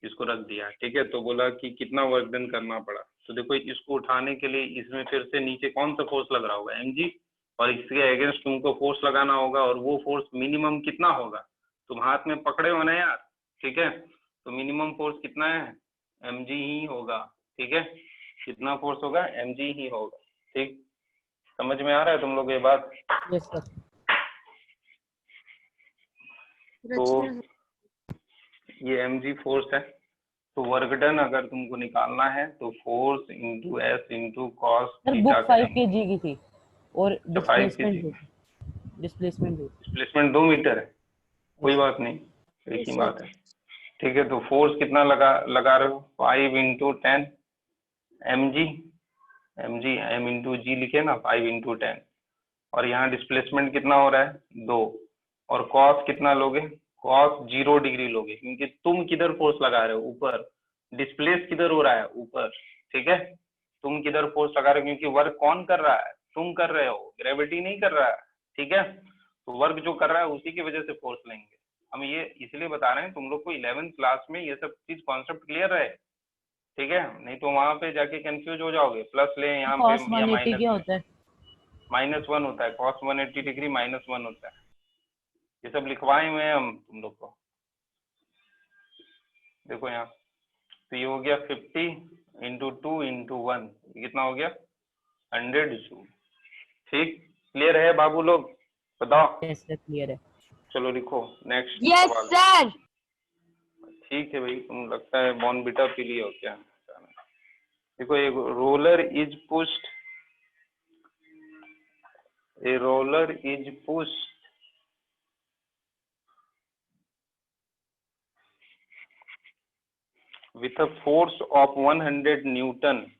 इसको रख दिया, ठीक है। तो बोला कि कितना वर्क डन करना पड़ा। तो देखो, इसको उठाने के लिए इसमें फिर से नीचे कौन सा फोर्स लग रहा होगा? mg, और इसके अगेंस्ट तुमको फोर्स लगाना होगा, और वो फोर्स मिनिमम कितना होगा? तुम हाथ में पकड़े हो ना यार, ठीक है। तो मिनिमम फोर्स कितना है? mg ही होगा, ठीक है। कितना फोर्स होगा? mg ही होगा, ठीक। समझ में आ रहा है तुम लोग ये बात? Yes sir. तो ये mg फोर्स है। तो वर्क डन अगर तुमको निकालना है तो force into S into cos sir theta book 5 kg की थी और 5 kg। डिस्प्लेसमेंट 2 मीटर है, कोई बात नहीं, एक ही बात है, ठीक है। तो फोर्स कितना लगा रहे हो? 5 इंटू 10 mg, m इंटू जी लिखे ना, 5 इंटू 10। और यहाँ डिस्प्लेसमेंट कितना हो रहा है? 2। और कॉस कितना लोगे? कॉस 0 डिग्री लोगे, क्योंकि तुम किधर फोर्स लगा रहे हो? ऊपर। डिस्प्लेस किधर हो रहा है? ऊपर, ठीक है। तुम किधर फोर्स लगा रहे हो? क्योंकि वर्क कौन कर रहा है? तुम कर रहे हो, ग्रेविटी नहीं कर रहा है, ठीक है। तो वर्क जो कर रहा है उसी की वजह से फोर्स लेंगे। हम ये इसलिए बता रहे हैं तुम लोग को 11th क्लास में ये सब चीज कॉन्सेप्ट क्लियर रहे, ठीक है। नहीं तो वहां पे जाके कंफ्यूज हो जाओगे, प्लस ले यहाँ पे cos या 180 क्या होता है? -1 होता है, कॉस 180 डिग्री -1 होता है। ये सब लिखवाए हुए हैं हम तुम लोग को, देखो यहाँ। तो ये हो गया 50 इंटू 2 इंटू 1, कितना हो गया? 100 जूल, ठीक। क्लियर है बाबू लोग? बताओ। यस सर, क्लियर है। चलो लिखो नेक्स्ट यस सवाल। सर। ठीक है भाई, तुम लगता है बॉर्नविटा पी लिए हो क्या? देखो, एक roller is pushed, a roller is pushed with a force of 100 Newton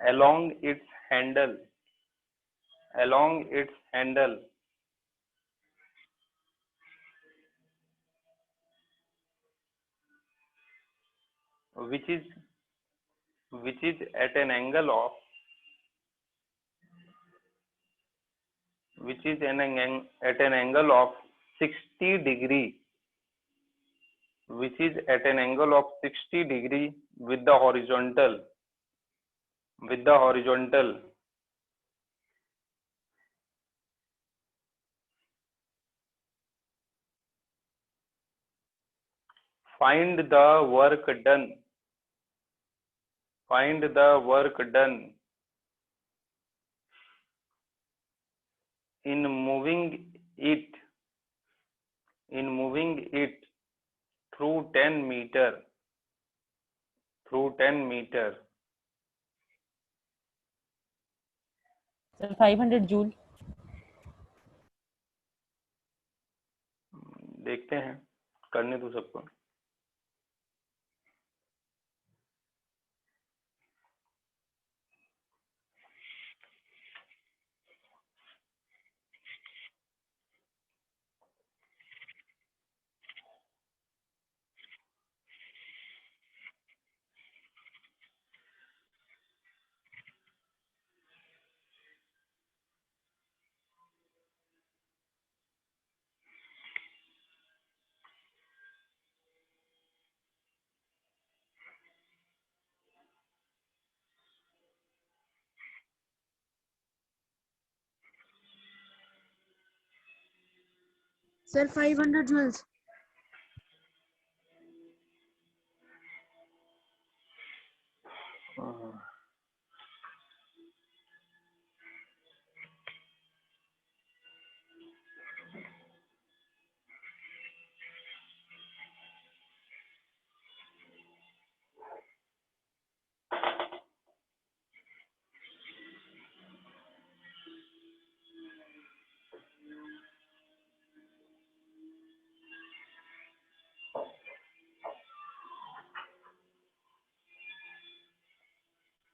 along its handle, along its handle, which is at an angle of, which is at an angle of 60 degree, which is at an angle of 60 degree with the horizontal, with the horizontal. Find the work done. Find the work done in moving it, in moving it through 10 meter, through 10 meter. Sir 500 joule. देखते हैं, करने दो सबको। Sir 500 joules।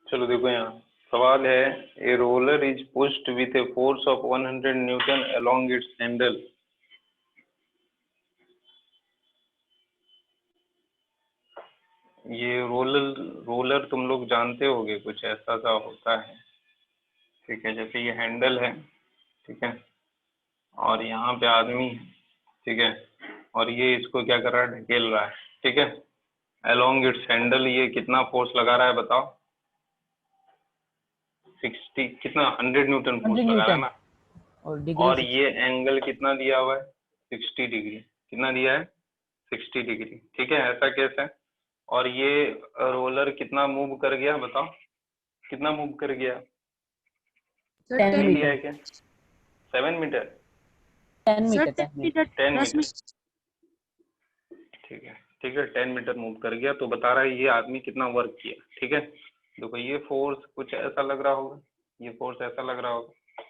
चलो देखो, यहाँ सवाल है, a roller is pushed with a force of 100 Newton along it's handle. ये रोलर तुम लोग जानते होगे, कुछ ऐसा सा होता है, ठीक है। जैसे ये हैंडल है, ठीक है, और यहाँ पे आदमी है, ठीक है, और ये इसको क्या कर रहा है, ढकेल रहा है, ठीक है। अलोंग इट्स हैंडल ये कितना फोर्स लगा रहा है बताओ? 60 कितना 100 न्यूटन फोर्स लगा रहा है ना, और ये एंगल कितना दिया हुआ है, 60 डिग्री। कितना दिया है? 60 डिग्री, ठीक है। ऐसा केस है, और ये रोलर कितना मूव कर गया बताओ, कितना मूव कर गया? 10 दिया है मीटर। क्या? 7 मीटर, 10 मीटर, 10 मीटर। 10 मीटर, ठीक है, ठीक है, 10 मीटर मूव कर गया। तो बता रहा है ये आदमी कितना वर्क किया, ठीक है। देखो ये फोर्स कुछ ऐसा लग रहा होगा, ये फोर्स ऐसा लग रहा होगा,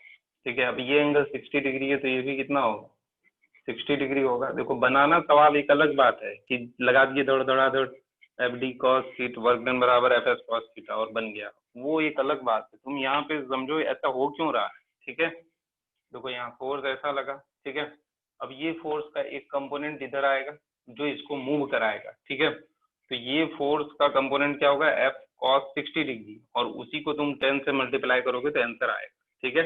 ठीक है। अब ये एंगल 60 डिग्री है, तो ये भी कितना होगा? 60 डिग्री होगा। देखो बनाना सवाल एक अलग बात है कि लगा दिए दौड़ दौड़ F D cos थीट work done बराबर एफ एस कॉस थीटा और बन गया, वो एक अलग बात है। तुम यहाँ पे समझो ऐसा हो क्यों रहा है, ठीक है। देखो यहाँ फोर्स ऐसा लगा, ठीक है। अब ये फोर्स का एक कंपोनेंट इधर आएगा जो इसको मूव कराएगा, ठीक है। तो ये फोर्स का कंपोनेंट क्या होगा? एफ कॉस 60 डिग्री, और उसी को तुम 10 से मल्टीप्लाई करोगे तो आंसर आएगा, ठीक है।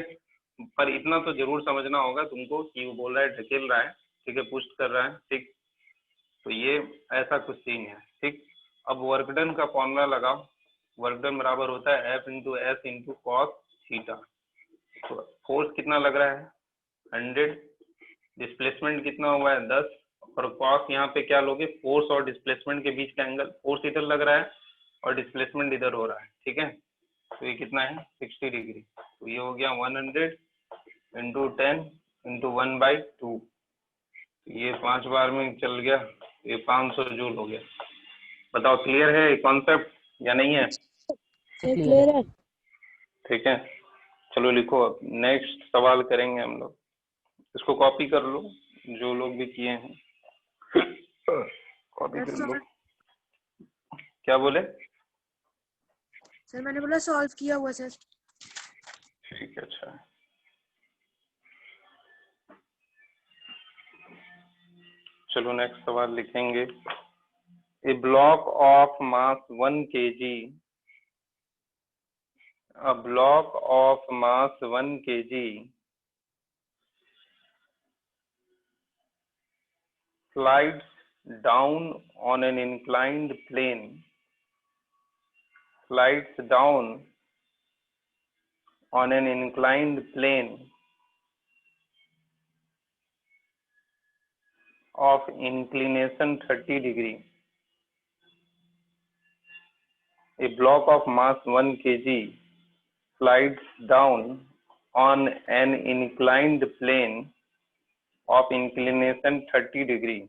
पर इतना तो जरूर समझना होगा तुमको कि वो बोल रहा है ढकेल रहा है, ठीक है, पुश कर रहा है, ठीक। तो ये ऐसा कुछ सीन है, ठीक। अब वर्क डन का फॉर्मूला लगाओ। वर्क डन बराबर होता है F into S into cos theta. तो फोर्स कितना लग रहा है? 100, डिस्प्लेसमेंट कितना हुआ है? 10, और कॉस यहाँ पे क्या लोगे? फोर्स और डिस्प्लेसमेंट के बीच का एंगल। फोर्स इधर लग रहा है और डिस्प्लेसमेंट इधर हो रहा है, ठीक है। तो ये कितना है? 60 डिग्री। तो ये हो गया 100 इंटू 10 इंटू 1/2। ये 5 बार में चल गया, ये 500 जूल हो गया। बताओ क्लियर है कॉन्सेप्ट या नहीं है? क्लियर है। ठीक है, चलो लिखो। अब नेक्स्ट सवाल करेंगे हम लोग, इसको कॉपी कर लो जो लोग भी किए हैं, कॉपी कर लो। क्या बोले? सर मैंने बोला सॉल्व किया हुआ सर। ठीक है, अच्छा है। चलो नेक्स्ट सवाल लिखेंगे। A block of mass 1 kg, a block of mass 1 kg slides down on an inclined plane, slides down on an inclined plane of inclination 30 degree. A block of mass 1 kg slides down on an inclined plane of inclination 30 degree.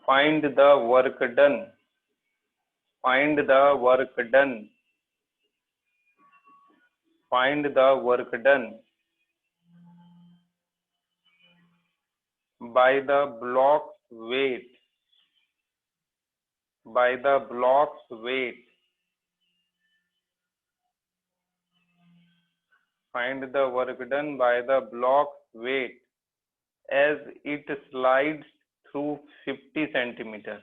Find the work done. Find the work done. Find the work done by the block's weight. By the block's weight. Find the work done by the block's weight as it slides through 50 centimeters.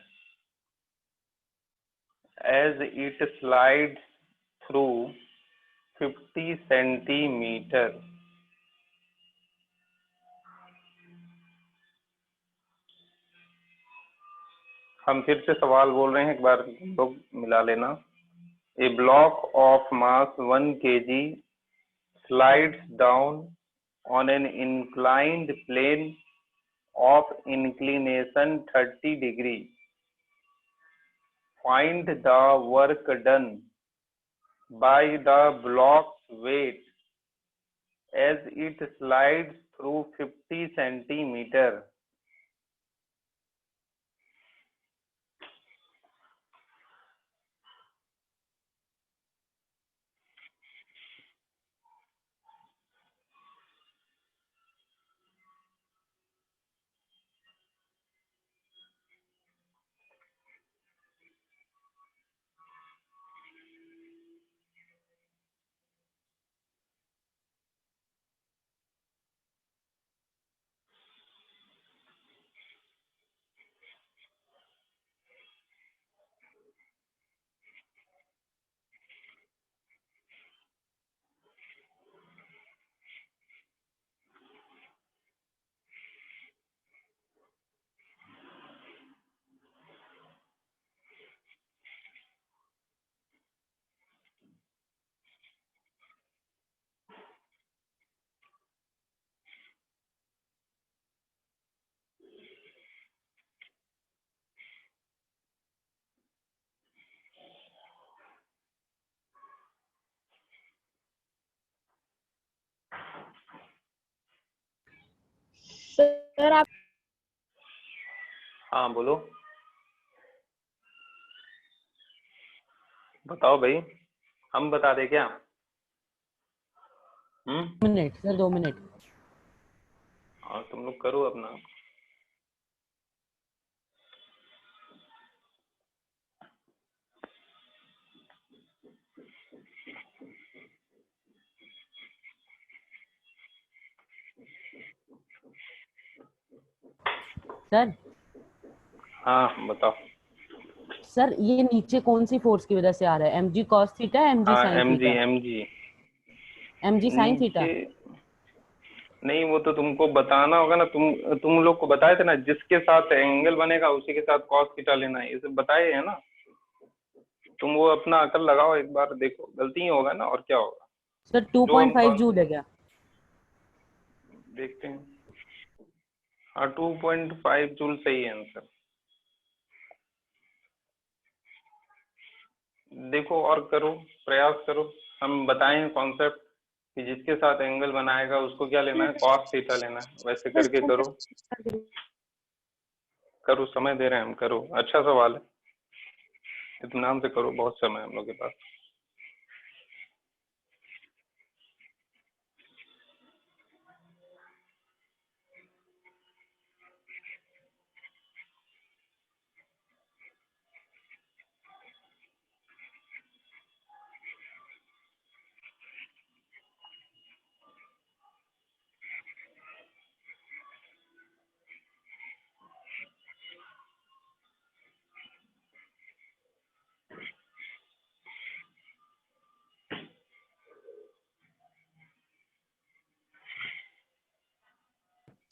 As it slides through 50 centimeter. हम फिर से सवाल बोल रहे हैं, एक बार लोग मिला लेना। A block of mass 1 kg slides down on an inclined plane of inclination 30 degree. Find the work done by the block's weight as it slides through 50 centimeter. Sir आप हाँ बोलो, बताओ भाई, हम बता दे क्या? 2 मिनट सर, 2 मिनट। हाँ तुम लोग करो अपना। सर हाँ बताओ। सर ये नीचे कौन सी फोर्स की वजह से आ रहा है? mg cos थीटा, mg हाँ sin M G, theta? M G mg sin theta. नीचे नहीं, वो तो तुमको बताना होगा ना। तुम लोग को बताए थे ना, जिसके साथ एंगल बनेगा उसी के साथ कॉस थीटा लेना है, ये सब बताए है ना। तुम वो अपना अकल लगाओ एक बार, देखो गलती ही होगा ना, और क्या होगा। सर जो हम 2.5 जूल है क्या? देखते हैं। हाँ 2.5 जूल सही है आंसर। देखो और करो, प्रयास करो। हम बताएं कॉन्सेप्ट कि जिसके साथ एंगल बनाएगा उसको क्या लेना है, कॉस थीटा लेना है। वैसे करके करो, करो, समय दे रहे हैं हम, करो। अच्छा सवाल है, इत्मीनान से करो, बहुत समय है हम लोग के पास।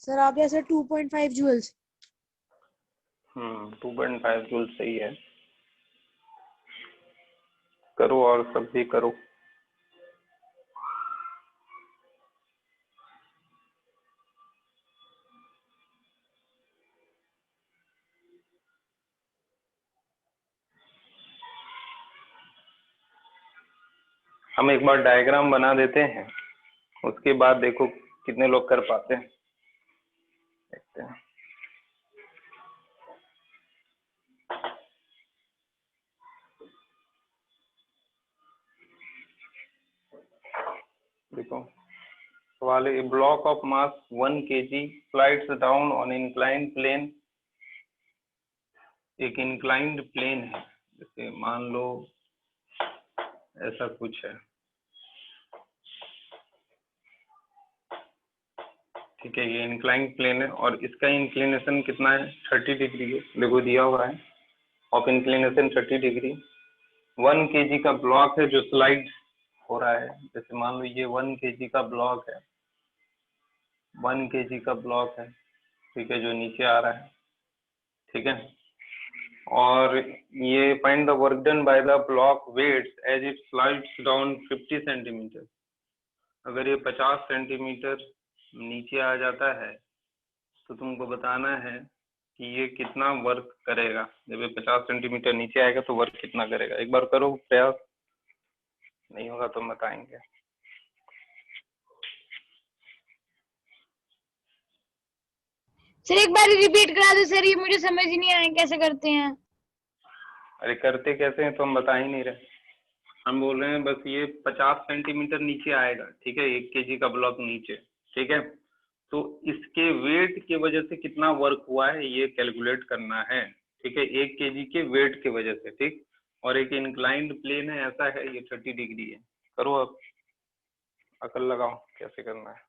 सर आप जैसे 2.5 जूल्स। 2.5 जूल सही है। करो और सब भी करो। हम एक बार डायग्राम बना देते हैं, उसके बाद देखो कितने लोग कर पाते हैं, देखते हैं। देखो सवाल है, block of mass 1 kg slides down on inclined plane. एक इंक्लाइंड प्लेन है, जैसे मान लो ऐसा कुछ है, ठीक है। ये इंक्लाइंड प्लेन है और इसका इंक्लिनेशन कितना है, 30 डिग्री है। देखो दिया हुआ है ऑफ इंक्लिनेशन 30 डिग्री। 1 kg का ब्लॉक है जो स्लाइड हो रहा है। जैसे मान लो ये 1 kg का ब्लॉक है, 1 kg का ब्लॉक है, ठीक है, जो नीचे आ रहा है, ठीक है। और ये find the work done by the block weights as it slides down 50 centimetre. अगर ये 50 सेंटीमीटर नीचे आ जाता है तो तुमको बताना है कि ये कितना वर्क करेगा। जब ये 50 सेंटीमीटर नीचे आएगा तो वर्क कितना करेगा। एक बार करो प्रयास, नहीं होगा तो हम बताएंगे। सर एक बार रिपीट करा दो सर, ये मुझे समझ ही नहीं आया कैसे करते हैं। अरे करते कैसे हैं तो हम बता ही नहीं रहे। हम बोल रहे हैं बस ये 50 सेंटीमीटर नीचे आएगा, ठीक है, 1 kg का ब्लॉक नीचे, ठीक है। तो इसके वेट की वजह से कितना वर्क हुआ है ये कैलकुलेट करना है, ठीक है, 1 kg के वेट की वजह से, ठीक। और एक इंक्लाइंड प्लेन है, ऐसा है, ये 30 डिग्री है। करो अब, अकल लगाओ कैसे करना है।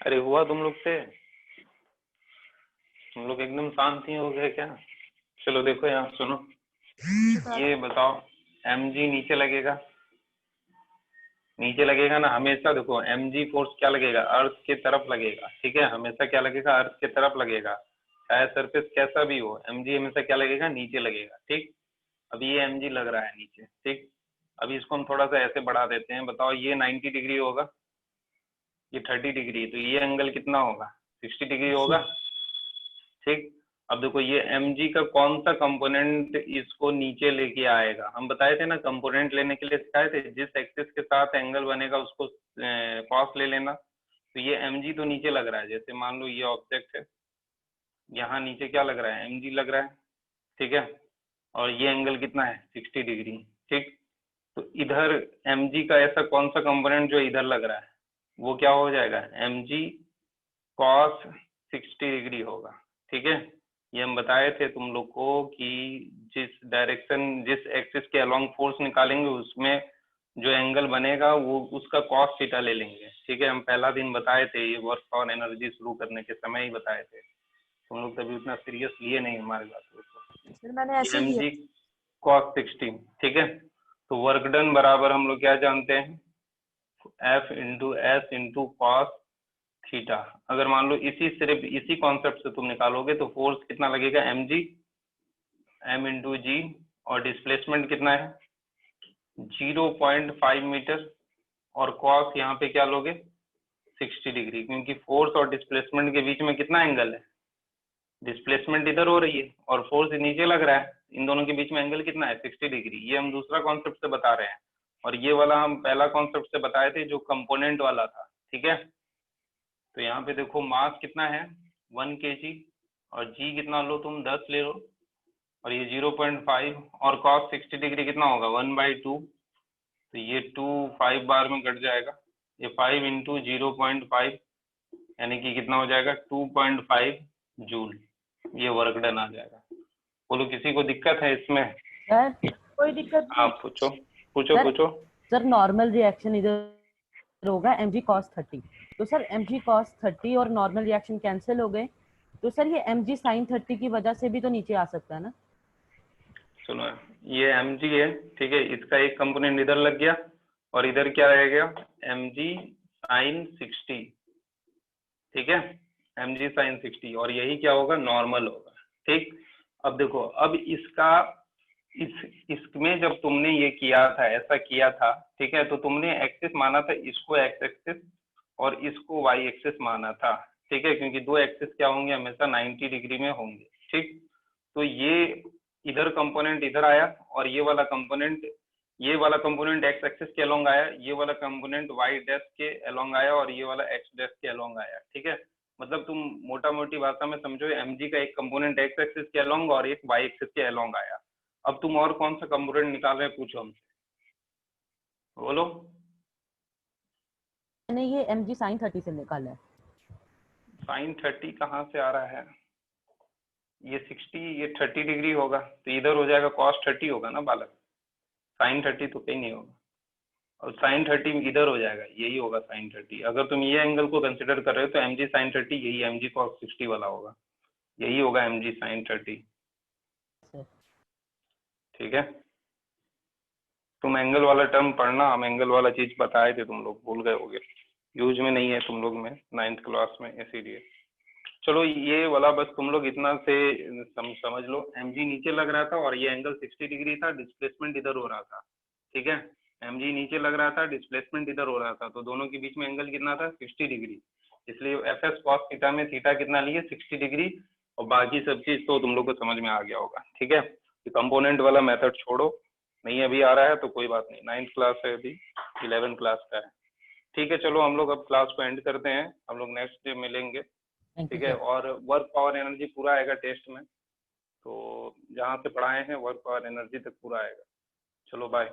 अरे हुआ तुम लोग से? तुम लोग एकदम शांत ही हो गए क्या? चलो देखो यहाँ सुनो, ये बताओ mg नीचे लगेगा, नीचे लगेगा ना हमेशा। देखो mg फोर्स क्या लगेगा, अर्थ के तरफ लगेगा, ठीक है, हमेशा क्या लगेगा, अर्थ के तरफ लगेगा, चाहे सरफेस कैसा भी हो, mg हमेशा क्या लगेगा, नीचे लगेगा, ठीक। अब ये mg लग रहा है नीचे, ठीक। अभी इसको हम थोड़ा सा ऐसे बढ़ा देते हैं, बताओ ये 90 डिग्री होगा, ये 30 डिग्री, तो ये एंगल कितना होगा, 60 डिग्री होगा, ठीक। अब देखो ये mg का कौन सा कंपोनेंट इसको नीचे लेके आएगा, हम बताए थे ना, कंपोनेंट लेने के लिए सिखाए थे, जिस एक्सिस के साथ एंगल बनेगा उसको कॉस ले लेना। तो ये mg तो नीचे लग रहा है, जैसे मान लो ये ऑब्जेक्ट है, यहाँ नीचे क्या लग रहा है, mg लग रहा है, ठीक है, और ये एंगल कितना है, 60 डिग्री, ठीक। तो इधर mg का ऐसा कौन सा कंपोनेंट जो इधर लग रहा है, वो क्या हो जाएगा, mg cos 60 डिग्री होगा, ठीक है। ये हम बताए थे तुम लोग को कि जिस डायरेक्शन, जिस एक्सिस के अलोंग फोर्स निकालेंगे उसमें जो एंगल बनेगा वो उसका कॉस थीटा ले लेंगे, ठीक है। हम पहला दिन बताए थे, ये वर्क ऑन एनर्जी शुरू करने के समय ही बताए थे, तुम लोग कभी उतना सीरियस लिए नहीं हमारी बातों को। सर मैंने ऐसे ही mg cos 60, ठीक है। तो वर्क डन बराबर हम लोग क्या जानते हैं, F into S into cos theta. अगर मान लो सिर्फ इसी कॉन्सेप्ट से तुम निकालोगे तो फोर्स कितना लगेगा, mg m इंटू जी, और डिस्प्लेसमेंट कितना है 0.5 मीटर, और कॉस यहाँ पे क्या लोगे 60 डिग्री, क्योंकि फोर्स और डिस्प्लेसमेंट के बीच में कितना एंगल है, डिस्प्लेसमेंट इधर हो रही है और फोर्स नीचे लग रहा है, इन दोनों के बीच में एंगल कितना है 60 डिग्री। ये हम दूसरा कॉन्सेप्ट से बता रहे हैं, और ये वाला हम पहला कॉन्सेप्ट से बताए थे जो कंपोनेंट वाला था, ठीक है। तो यहाँ पे देखो मास कितना है 1 kg, और g कितना लो तुम 10 ले लो, और ये 0.5, और cos 60 डिग्री कितना होगा 1/2, तो ये 2 5 बार में कट जाएगा, ये 5 इंटू 0.5 यानी कि कितना हो जाएगा 2.5 जूल, ये वर्क डन आ जाएगा। बोलो किसी को दिक्कत है इसमें? सर कोई दिक्कत नहीं। आप पूछो पूछो सर- पूछो। सर नॉर्मल रिएक्शन इधर होगा mg cos 30, तो सर mg cos 30 और नॉर्मल रिएक्शन कैंसिल हो गए, तो सर ये mg sin 30 की वजह से भी तो नीचे आ सकता है ना। सुनो ये mg है, ठीक है, इसका एक कंपोनेंट इधर लग गया और इधर क्या रह गया mg sin 60, ठीक है, mg sin 60, और यही क्या होगा नॉर्मल होगा, ठीक। अब देखो अब इसका इसमें जब तुमने ये किया था, ऐसा किया था, ठीक है, तो तुमने एक्सिस माना था इसको एक्स एक्सिस और इसको वाई एक्सिस माना था, ठीक है, क्योंकि दो एक्सिस क्या होंगे हमेशा 90 डिग्री में होंगे, ठीक। तो ये इधर कंपोनेंट इधर आया और ये वाला कंपोनेंट एक्स एक्सिस के अलोंग आया, ये वाला कंपोनेंट वाई डैश के अलोंग आया, और ये वाला एक्स डैश के अलोंग आया, ठीक है। मतलब तुम मोटा मोटी भाषा में समझो mg का एक कंपोनेंट एक्स एक्सिस के अलोंग और एक वाई एक्सिस के अलोंग आया। अब तुम और कौन सा कंपोनेंट निकाल रहे हैं पूछो हमसे, बोलो। मैंने ये mg sin 30 से निकाला है। साइन 30 कहाँ से आ रहा है, ये 60 ये 30 डिग्री होगा, तो इधर हो जाएगा cos 30 होगा ना बालक, साइन 30 तो कहीं नहीं होगा, और साइन 30 इधर हो जाएगा, यही होगा साइन 30। अगर तुम ये एंगल को कंसिडर कर रहे हो तो mg sin 30 यही mg cos 60 वाला होगा, यही होगा mg sin 30, ठीक है। तुम एंगल वाला टर्म पढ़ना, हम एंगल वाला चीज बताए थे, तुम लोग भूल गए होगे, यूज में नहीं है तुम लोग में 9th क्लास में, इसीलिए। चलो ये वाला बस तुम लोग इतना से समझ लो, mg नीचे लग रहा था और ये एंगल 60 डिग्री था, डिस्प्लेसमेंट इधर हो रहा था, ठीक है, mg नीचे लग रहा था, डिस्प्लेसमेंट इधर हो रहा था, तो दोनों के बीच में एंगल कितना था 60 डिग्री, इसलिए fs cos थीटा में थीटा कितना लिए 60 डिग्री, और बाकी सब चीज तो तुम लोग को समझ में आ गया होगा, ठीक है। कंपोनेंट वाला मेथड छोड़ो, नहीं अभी आ रहा है तो कोई बात नहीं, 9th क्लास है, अभी 11 क्लास का है, ठीक है। चलो हम लोग अब क्लास को एंड करते हैं, हम लोग नेक्स्ट डे मिलेंगे, ठीक है। और वर्क पावर एनर्जी पूरा आएगा टेस्ट में, तो जहाँ से पढ़ाए हैं वर्क पावर एनर्जी तक पूरा आएगा। चलो बाय।